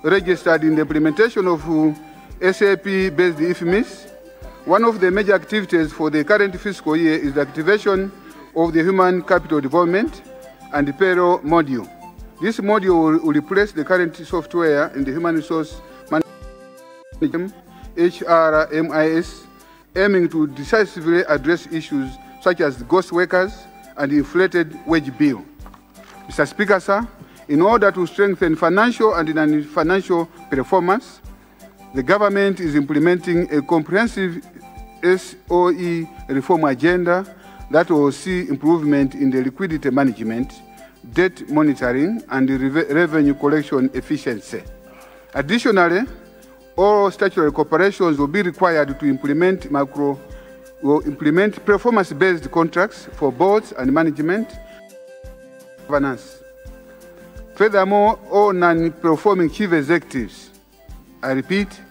registered in the implementation of SAP-based IFMIS. One of the major activities for the current fiscal year is the activation of the Human Capital Development and the Payroll module. This module will replace the current software in the Human Resource Management, HRMIS, aiming to decisively address issues such as ghost workers and inflated wage bill. Mr. Speaker, sir, in order to strengthen financial and non-financial performance, the government is implementing a comprehensive SOE reform agenda that will see improvement in the liquidity management, debt monitoring, and revenue collection efficiency. Additionally, all statutory corporations will be required to implement performance-based contracts for boards and management governance. Furthermore, all non-performing chief executives, I repeat,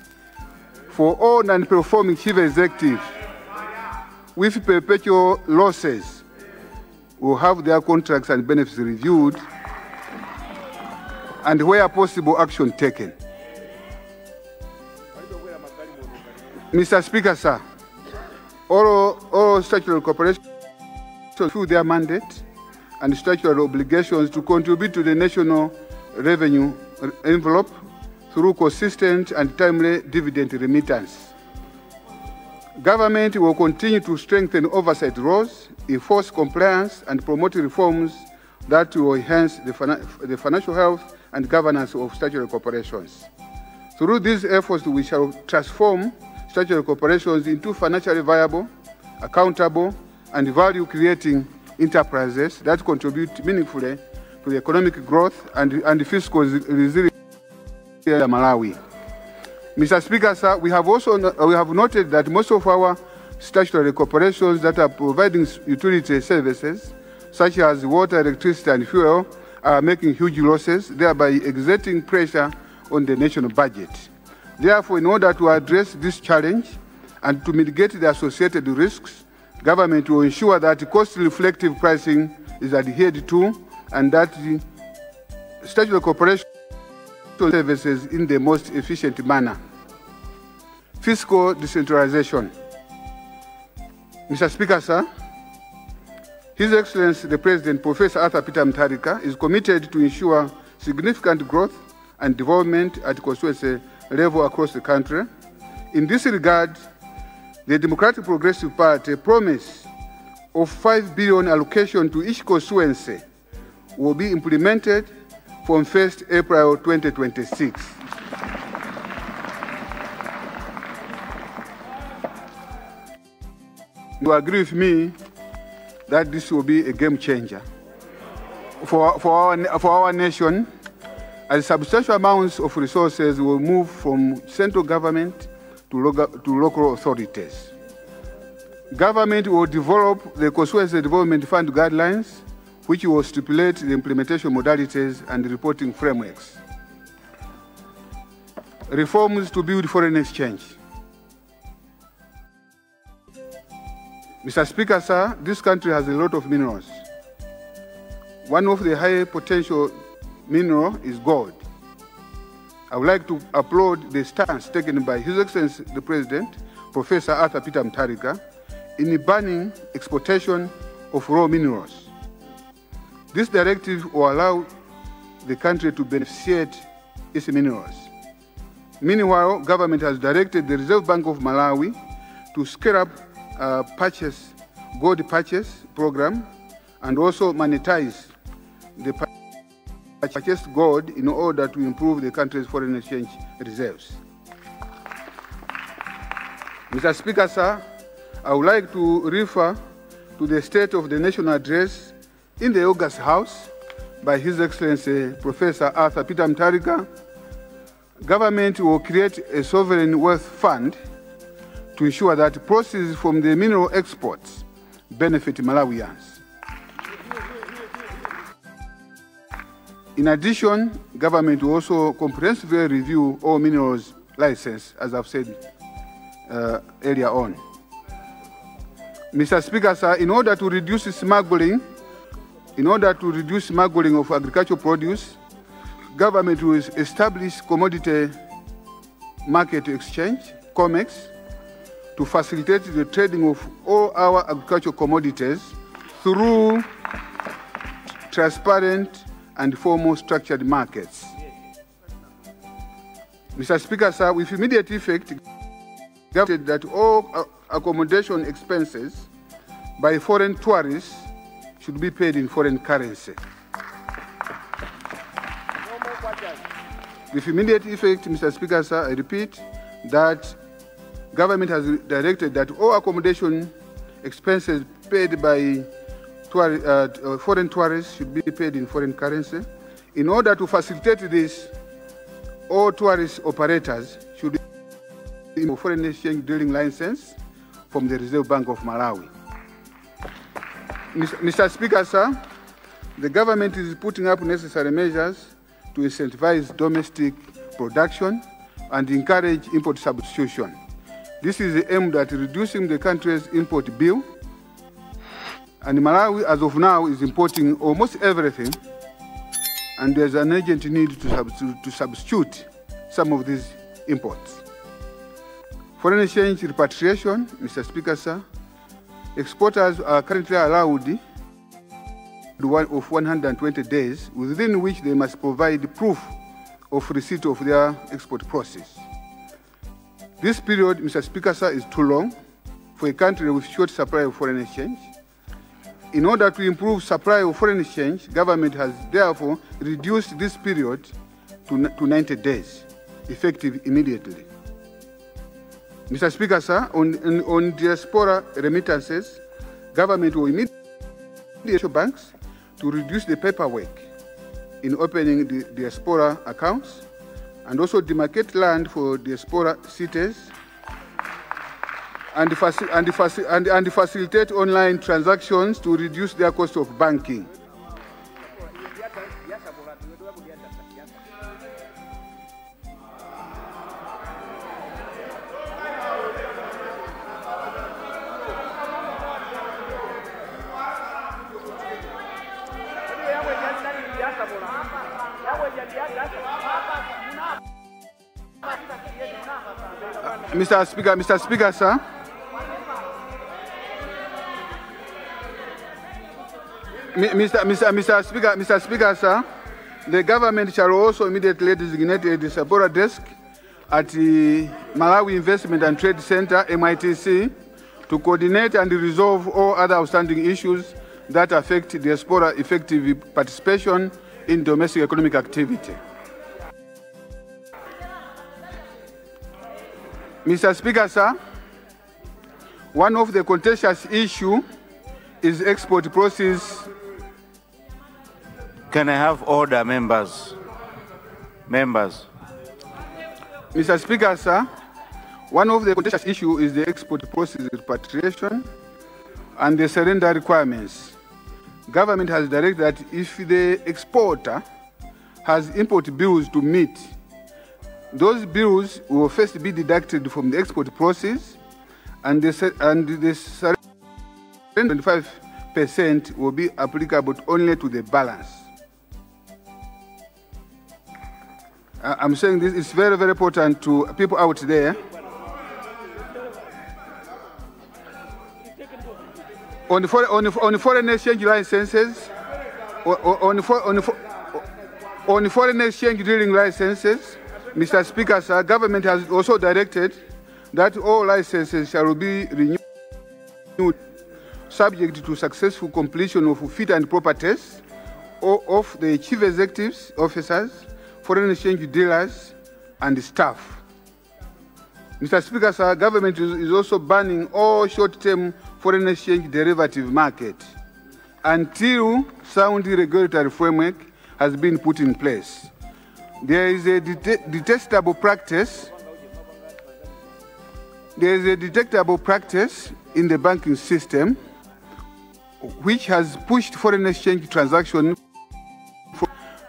for all non-performing chief executives with perpetual losses will have their contracts and benefits reviewed and where possible action taken. Mr. Speaker, sir, all statutory corporations fulfill their mandate and statutory obligations to contribute to the national revenue envelope through consistent and timely dividend remittance. Government will continue to strengthen oversight roles, enforce compliance, and promote reforms that will enhance the financial health and governance of statutory corporations. Through these efforts, we shall transform statutory corporations into financially viable, accountable, and value-creating enterprises that contribute meaningfully to the economic growth and fiscal resilience of Malawi. Mr. Speaker, sir, we have noted that most of our statutory corporations that are providing utility services, such as water, electricity, and fuel, are making huge losses, thereby exerting pressure on the national budget. Therefore, in order to address this challenge and to mitigate the associated risks, government will ensure that cost-reflective pricing is adhered to and that the statutory corporations services in the most efficient manner. Fiscal decentralization. Mr. Speaker, sir, His Excellency the President, Professor Arthur Peter Mutharika, is committed to ensure significant growth and development at constituency level across the country. In this regard, the Democratic Progressive Party promise of 5 billion allocation to each constituency will be implemented from 1st April 2026. You agree with me that this will be a game changer for our nation, as substantial amounts of resources will move from central government to local authorities. Government will develop the Constituency Development Fund guidelines, which will stipulate the implementation modalities and reporting frameworks. Reforms to build foreign exchange. Mr. Speaker, sir, this country has a lot of minerals. One of the high potential mineral is gold. I would like to applaud the stance taken by His Excellency the President, Professor Arthur Peter Mutharika, in banning exportation of raw minerals. This directive will allow the country to beneficiate its minerals. Meanwhile, government has directed the Reserve Bank of Malawi to scale up gold purchase program and also monetize the purchased gold in order to improve the country's foreign exchange reserves. Mr. Speaker, sir, I would like to refer to the State of the Nation address in the August House by His Excellency Professor Arthur Peter Mutharika. Government will create a sovereign wealth fund to ensure that proceeds from the mineral exports benefit Malawians. In addition, government will also comprehensively review all minerals license, as I've said earlier on. Mr. Speaker, sir, in order to reduce smuggling of agricultural produce, government will establish commodity market exchange, COMEX, to facilitate the trading of all our agricultural commodities through transparent and formal structured markets. Mr. Speaker, sir, with immediate effect, government that all accommodation expenses by foreign tourists should be paid in foreign currency. With immediate effect, Mr. Speaker, sir, I repeat that government has directed that all accommodation expenses paid by foreign tourists should be paid in foreign currency. In order to facilitate this, all tourist operators should be a foreign exchange dealing license from the Reserve Bank of Malawi. Mr. Speaker, sir, the government is putting up necessary measures to incentivize domestic production and encourage import substitution. This is aimed at reducing the country's import bill, and Malawi, as of now, is importing almost everything, and there's an urgent need to substitute some of these imports. Foreign exchange repatriation, Mr. Speaker, sir, exporters are currently allowed of 120 days, within which they must provide proof of receipt of their export process. This period, Mr. Speaker, sir, is too long for a country with short supply of foreign exchange. In order to improve supply of foreign exchange, government has therefore reduced this period to 90 days, effective immediately. Mr. Speaker, sir, on diaspora remittances, government will immediately banks to reduce the paperwork in opening the diaspora accounts, and also demarcate land for diaspora cities, and facilitate online transactions to reduce their cost of banking. Mr. Speaker, sir. Mr. Speaker, sir, the government shall also immediately designate a supporter desk at the Malawi Investment and Trade Center, MITC, to coordinate and resolve all other outstanding issues that affect diaspora effective participation in domestic economic activity. Mr. Speaker, sir, one of the contentious issues is export process. Can I have order, members? Members. Mr. Speaker, sir, one of the contentious issues is the export process repatriation and the surrender requirements. Government has directed that if the exporter has import bills to meet, those bills will first be deducted from the export process, and the surrender 25% will be applicable only to the balance. I'm saying this is very, very important to people out there. On foreign exchange licenses, on foreign exchange dealing licenses, Mr. Speaker, sir, government has also directed that all licenses shall be renewed subject to successful completion of fit and proper tests of the chief executives, officers, foreign exchange dealers, and staff. Mr. Speaker, sir, government is also banning all short-term foreign exchange derivative market until sound regulatory framework has been put in place. There is a detectable practice. There is a detectable practice in the banking system which has pushed foreign exchange transactions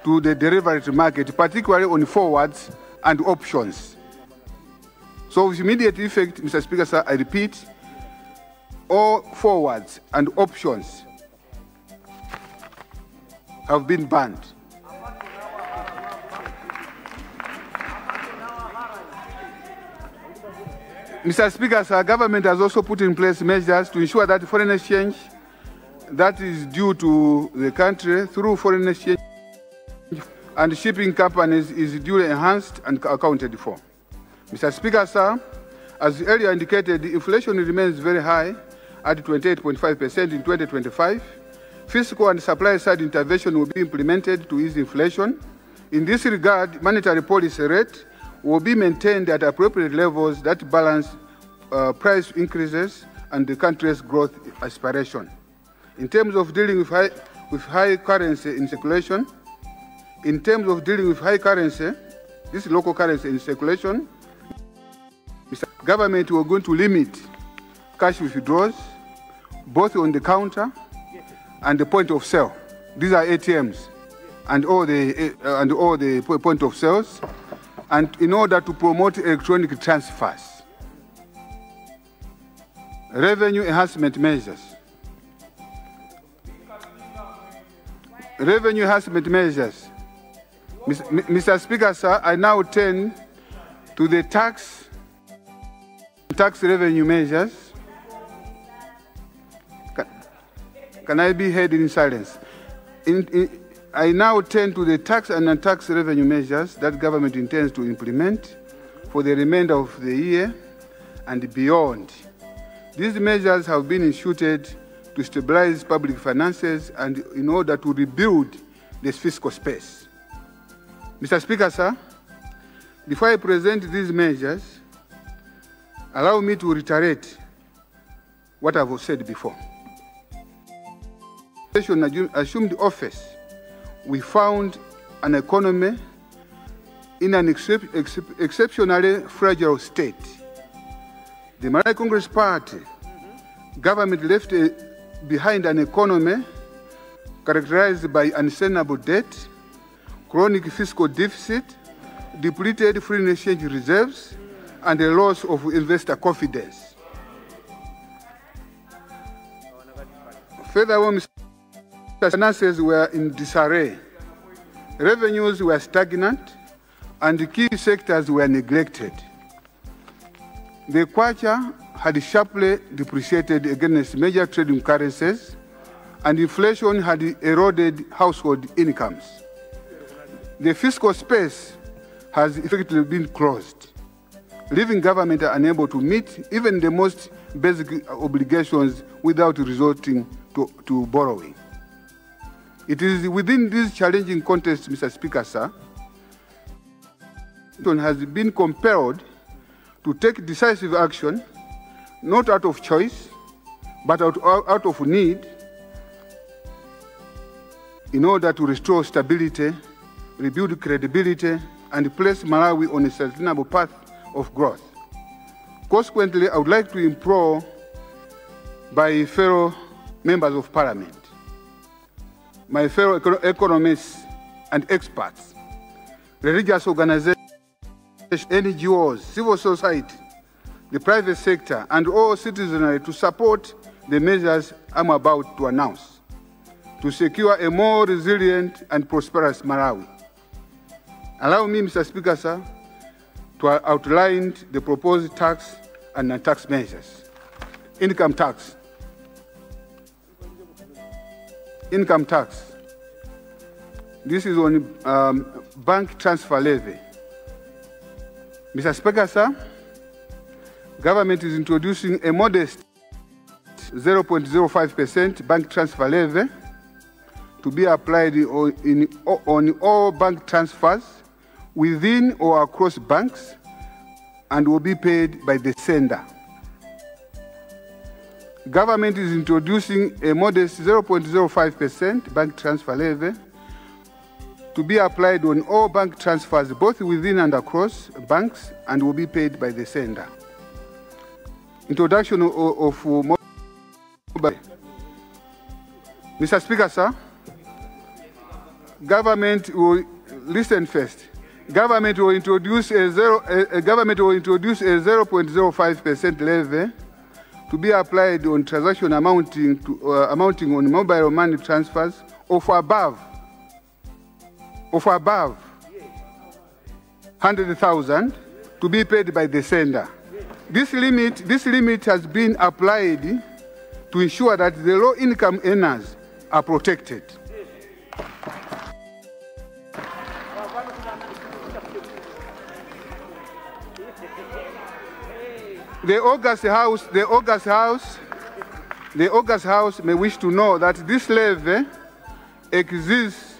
to the derivative market, particularly on forwards and options. So with immediate effect, Mr. Speaker, sir, I repeat, all forwards and options have been banned. Mr. Speaker, sir, government has also put in place measures to ensure that foreign exchange that is due to the country through foreign exchange and shipping companies is duly enhanced and accounted for. Mr. Speaker, sir, as earlier indicated, inflation remains very high at 28.5% in 2025. Fiscal and supply side intervention will be implemented to ease inflation. In this regard, monetary policy rate will be maintained at appropriate levels that balance price increases and the country's growth aspiration. In terms of dealing with high currency in circulation, this local currency in circulation, Mr. Government will going to limit cash withdrawals both on the counter and the point of sale. These are ATMs and all the point of sales, and in order to promote electronic transfers. Revenue enhancement measures. Revenue enhancement measures. Mr. Speaker, sir, I now turn to the tax revenue measures. Can I be heard in silence? I now turn to the tax and non-tax revenue measures that government intends to implement for the remainder of the year and beyond. These measures have been instituted to stabilize public finances and in order to rebuild this fiscal space. Mr. Speaker, sir, before I present these measures, allow me to reiterate what I've said before. Assumed office, we found an economy in an exceptionally fragile state. The Malawi Congress Party government left behind an economy characterized by unsustainable debt, chronic fiscal deficit, depleted foreign exchange reserves, and a loss of investor confidence. Furthermore, finances were in disarray, revenues were stagnant, and key sectors were neglected. The kwacha had sharply depreciated against major trading currencies, and inflation had eroded household incomes. The fiscal space has effectively been closed, leaving government unable to meet even the most basic obligations without resorting to borrowing. It is within this challenging context, Mr. Speaker, sir, has been compelled to take decisive action, not out of choice, but out of need, in order to restore stability, rebuild credibility, and place Malawi on a sustainable path of growth. Consequently, I would like to implore my fellow members of Parliament, my fellow economists and experts, religious organizations, NGOs, civil society, the private sector, and all citizenry to support the measures I'm about to announce to secure a more resilient and prosperous Malawi. Allow me, Mr. Speaker, sir, to outline the proposed tax and non-tax measures. Income tax. Income tax. This is on bank transfer levy. Mr. Speaker, sir, government is introducing a modest 0.05% bank transfer levy to be applied on all bank transfers within or across banks and will be paid by the sender. Government is introducing a modest 0.05% bank transfer levy to be applied on all bank transfers, both within and across banks, and will be paid by the sender. Introduction of mobile. Mr. Speaker, sir, government will listen first. Government will introduce a 0.05% levy to be applied on transaction amounting on mobile money transfers of above 100,000 to be paid by the sender. This limit has been applied to ensure that the low-income earners are protected. The August House may wish to know that this levy exists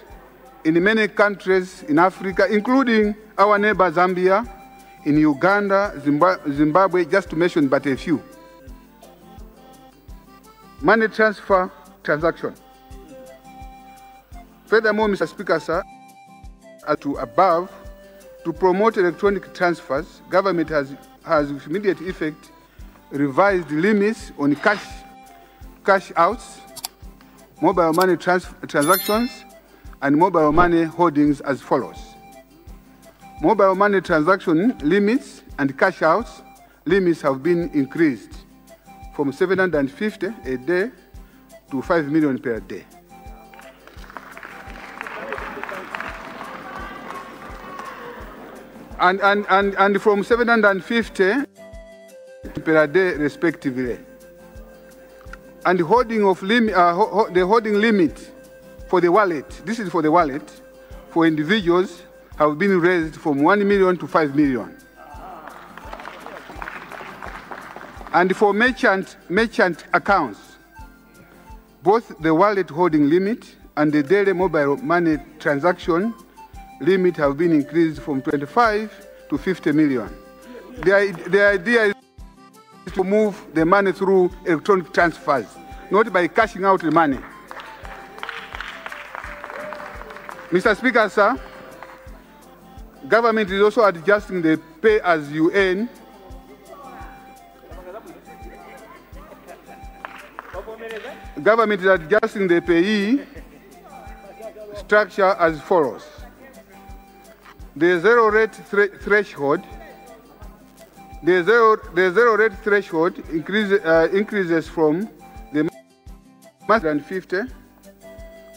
in many countries in Africa, including our neighbor Zambia, in Uganda, Zimbabwe, just to mention but a few. Money transfer transaction. Furthermore, Mr. Speaker, sir, to above, to promote electronic transfers, government has with immediate effect revised limits on cash outs, mobile money transactions, and mobile money holdings as follows. Mobile money transaction limits and cash outs limits have been increased from 750 a day to 5 million per day. And from 750 per day respectively. And holding of the holding limit for the wallet, this is for the wallet, for individuals have been raised from 1 million to 5 million. And for merchant accounts, both the wallet holding limit and the daily mobile money transaction limit have been increased from 25 to 50 million. The idea is to move the money through electronic transfers, not by cashing out the money. Mr. Speaker, sir, government is also adjusting the pay-as-you-earn Government is adjusting the payee structure as follows. The zero rate threshold increases from the 150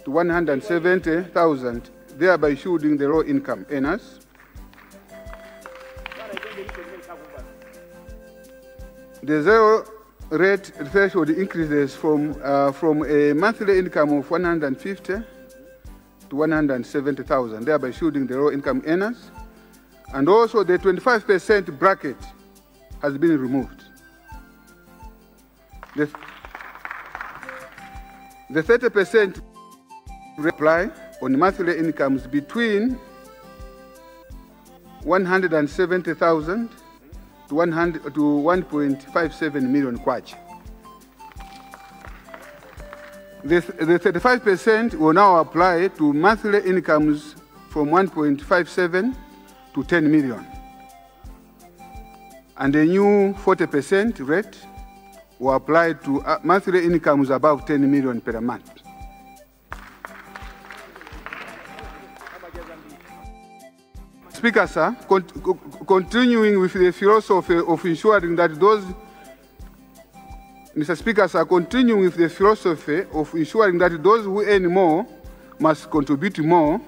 to 170,000, thereby shielding the low income earners. The zero rate threshold increases from a monthly income of 150 to 170,000, thereby shielding the low-income earners. And also the 25% bracket has been removed. The 30% apply on monthly incomes between 170,000 to 1.57 million kwacha. The 35% will now apply to monthly incomes from 1.57 to 10 million. And the new 40% rate will apply to monthly incomes above 10 million per month. Speaker, sir, continuing with the philosophy of ensuring that those, Mr. Speaker, sir, continuing with the philosophy of ensuring that those who earn more must contribute more,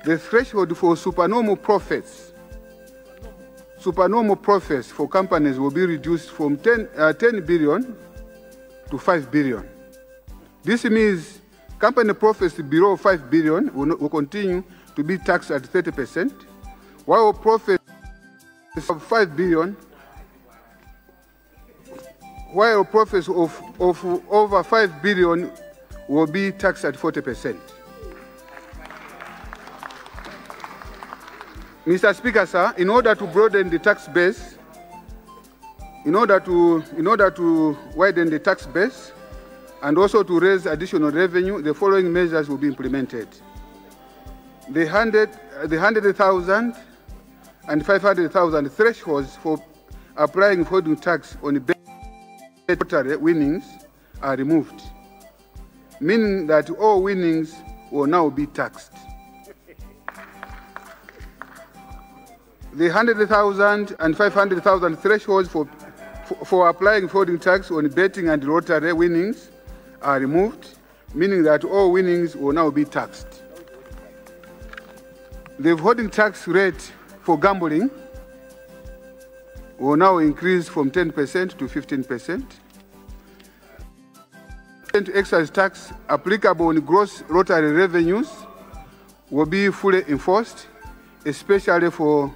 the threshold for supernormal profits for companies will be reduced from 10 billion to 5 billion. This means company profits below 5 billion will continue to be taxed at 30%, while profits of 5 billion, while profits of over 5 billion will be taxed at 40%. Mr. Speaker, sir, in order to broaden the tax base, in order to widen the tax base, and also to raise additional revenue, the following measures will be implemented. The 100,000 and 500,000 thresholds for applying withholding tax on lottery winnings are removed, meaning that all winnings will now be taxed. The 100,000 and 500,000 thresholds for applying withholding tax on betting and lottery winnings are removed, meaning that all winnings will now be taxed. The withholding tax rate for gambling will now increase from 10% to 15%. Excise tax applicable on gross lottery revenues will be fully enforced, especially for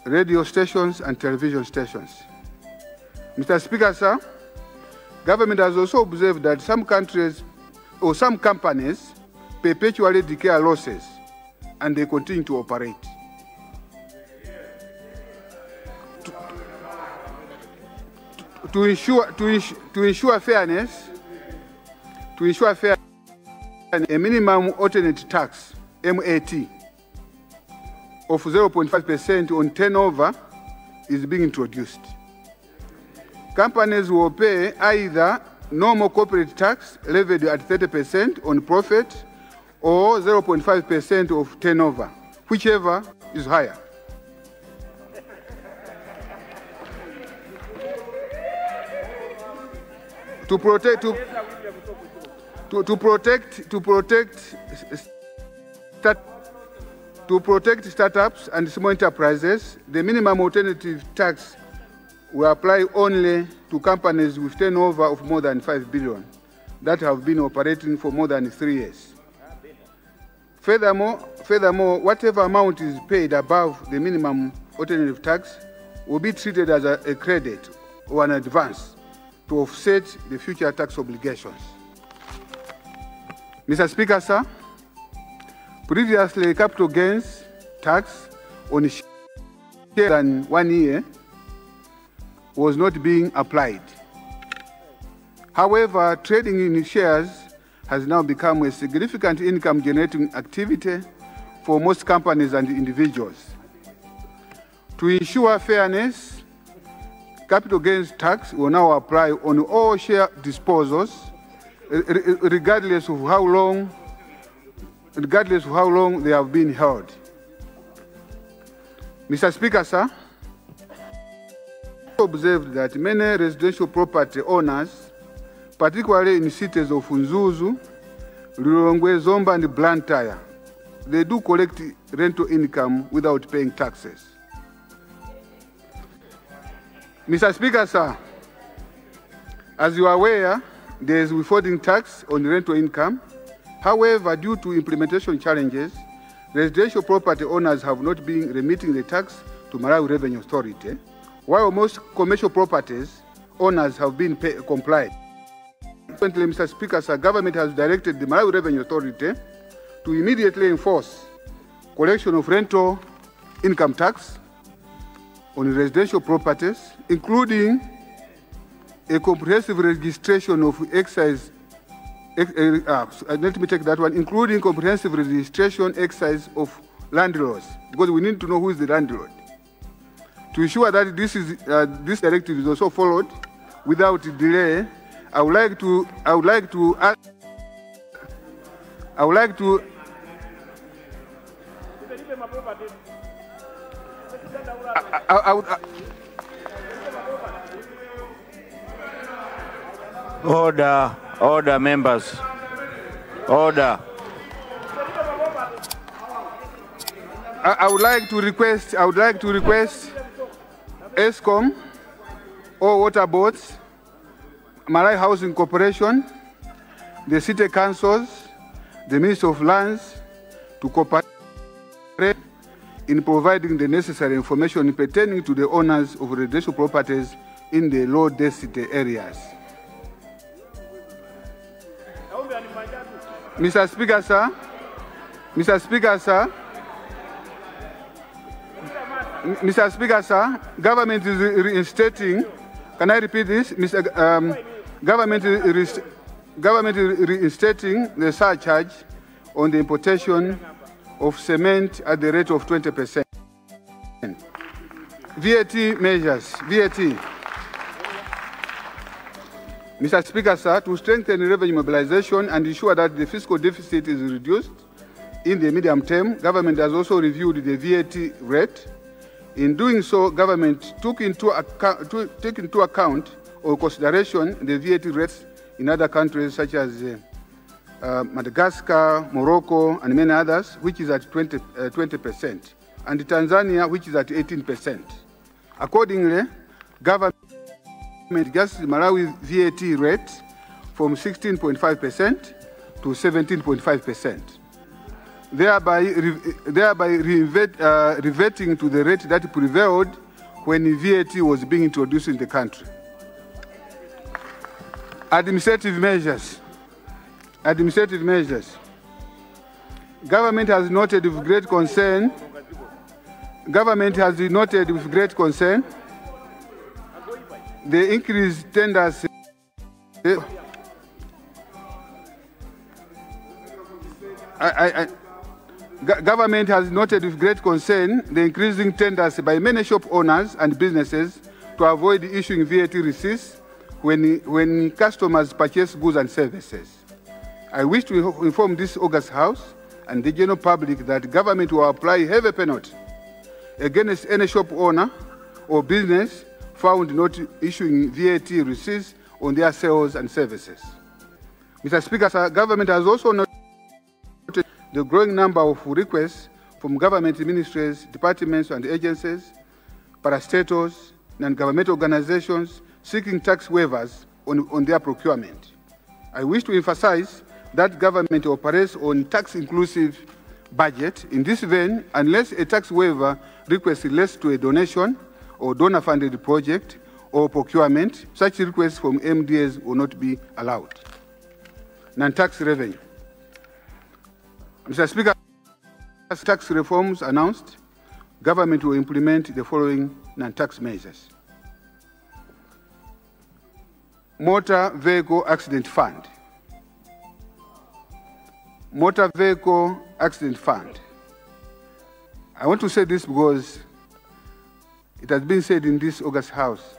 radio stations and television stations. Mr. Speaker, sir, government has also observed that some countries or some companies perpetually declare losses and they continue to operate. To ensure fairness, a minimum alternate tax, MAT, of 0.5% on turnover is being introduced. Companies will pay either normal corporate tax levied at 30% on profit or 0.5% of turnover, whichever is higher. To protect startups and small enterprises, the minimum alternative tax will apply only to companies with turnover of more than 5 billion that have been operating for more than 3 years. Furthermore, whatever amount is paid above the minimum alternative tax will be treated as a credit or an advance to offset the future tax obligations. Mr. Speaker, sir, previously capital gains tax on shares than 1 year was not being applied. However, trading in shares has now become a significant income-generating activity for most companies and individuals. To ensure fairness, capital gains tax will now apply on all share disposals, regardless of how long they have been held. Mr. Speaker, sir, observed that many residential property owners, particularly in cities of Nzuzu, Lilongwe, Zomba, and Blantyre, they do collect rental income without paying taxes. Mr. Speaker, sir, as you are aware, there is withholding tax on rental income. However, due to implementation challenges, residential property owners have not been remitting the tax to Malawi Revenue Authority, while most commercial properties owners have been complied. Consequently, Mr. Speaker, sir, government has directed the Malawi Revenue Authority to immediately enforce collection of rental income tax on residential properties, including a comprehensive registration of excise. Let me take that one, including comprehensive registration exercise of landlords, because we need to know who is the landlord. To ensure that this directive is also followed without delay, I would like to Order, members. Order. I would like to request ESCOM, all water boards, Malawi Housing Corporation, the city councils, the Minister of Lands to cooperate in providing the necessary information pertaining to the owners of residential properties in the low density areas. Mr. Speaker, sir. Mr. Speaker, sir, government is reinstating, can I repeat this? Government is reinstating the surcharge on the importation of cement at the rate of 20%. VAT measures, VAT. Mr. Speaker, sir, to strengthen revenue mobilization and ensure that the fiscal deficit is reduced in the medium term, government has also reviewed the VAT rate. In doing so, government took into account or consideration the VAT rates in other countries such as Madagascar, Morocco, and many others, which is at 20%, and Tanzania, which is at 18%. Accordingly, government adjusted Malawi VAT rate from 16.5% to 17.5%, thereby reverting to the rate that prevailed when VAT was being introduced in the country. Administrative measures. Government has noted with great concern. The increased tenders. Government has noted with great concern the increasing tenders by many shop owners and businesses to avoid issuing VAT receipts when customers purchase goods and services. I wish to inform this August House and the general public that government will apply heavy penalty against any shop owner or business found not issuing VAT receipts on their sales and services. Mr. Speaker, sir, government has also noted the growing number of requests from government ministries, departments and agencies, parastatals, non-governmental organizations seeking tax waivers on their procurement. I wish to emphasize that government operates on tax-inclusive budget. In this vein, unless a tax waiver request relates to a donation or donor-funded project or procurement, such requests from MDAs will not be allowed. Non-tax revenue. Mr. Speaker, as tax reforms announced, government will implement the following non-tax measures. Motor Vehicle Accident Fund. Motor Vehicle Accident Fund. I want to say this because it has been said in this August House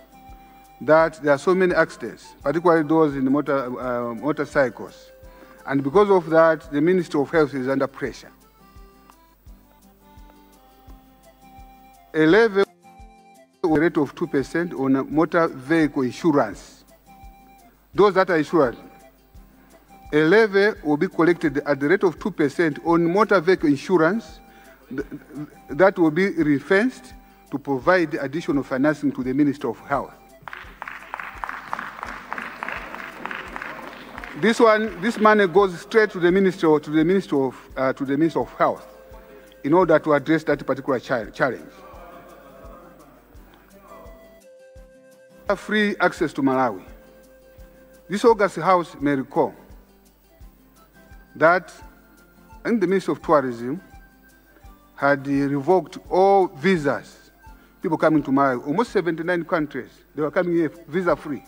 that there are so many accidents, particularly those in the motorcycles. And because of that, the Minister of Health is under pressure. A levy rate of 2% on a motor vehicle insurance. Those that are insured, a levy will be collected at the rate of 2% on motor vehicle insurance that will be ring-fenced to provide additional financing to the Minister of Health. This money goes straight to the Minister of Health in order to address that particular challenge. Free access to Malawi. This August House may recall that the Minister of Tourism had revoked all visas. People coming to Malawi, almost 79 countries, they were coming here visa-free.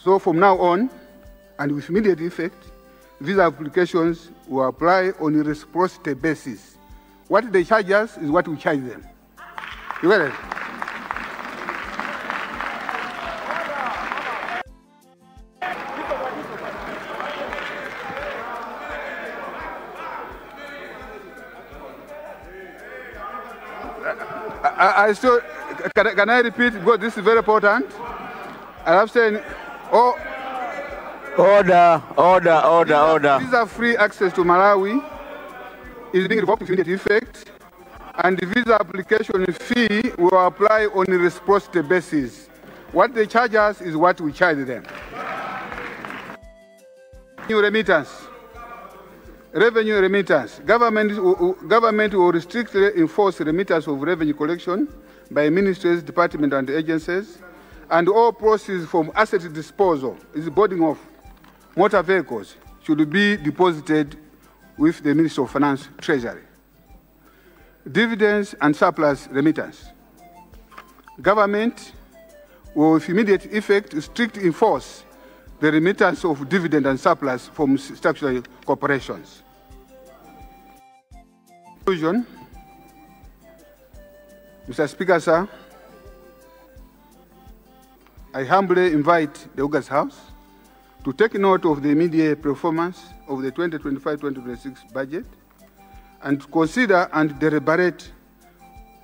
So from now on, and with immediate effect, visa applications will apply on a reciprocity basis. What they charge us is what we charge them. You get it? I still, can I repeat, because this is very important? I have said, order. Visa-free access to Malawi is being revoked with immediate effect, and the visa application fee will apply on a reciprocity basis. What they charge us is what we charge them. Revenue remittance. Government will strictly enforce remittance of revenue collection by ministries, departments, and agencies, and all proceeds from asset disposal, is boarding of motor vehicles, should be deposited with the Minister of Finance Treasury. Dividends and surplus remittance. Government will, with immediate effect, strictly enforce the remittance of dividend and surplus from statutory corporations. Conclusion. Mr. Speaker, sir, I humbly invite the August House to take note of the immediate performance of the 2025-2026 budget and to consider and deliberate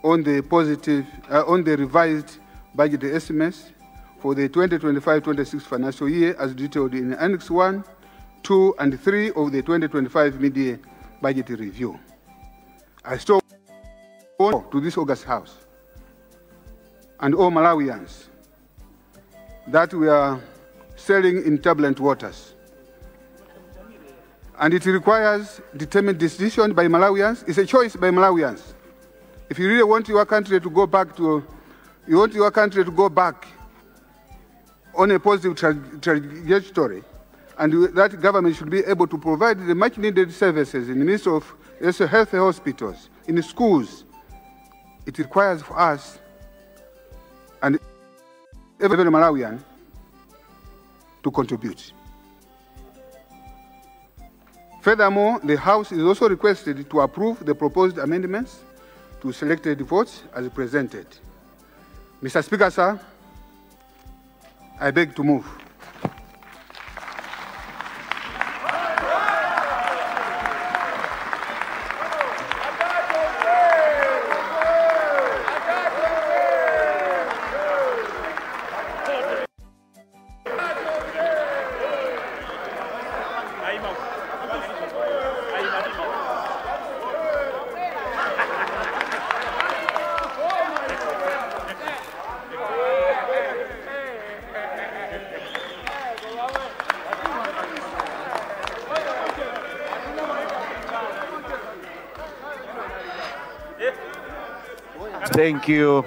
on the revised budget estimates for the 2025-26 financial year as detailed in Annex 1, 2, and 3 of the 2025 mid-year budget review. I still want to this August House and all Malawians that we are sailing in turbulent waters. And it requires determined decision by Malawians. It's a choice by Malawians. If you really want your country to go back on a positive trajectory, and that government should be able to provide the much needed services in the midst of health hospitals, in schools. It requires for us and every Malawian to contribute. Furthermore, the House is also requested to approve the proposed amendments to selected votes as presented. Mr. Speaker, sir, I beg to move. Thank you.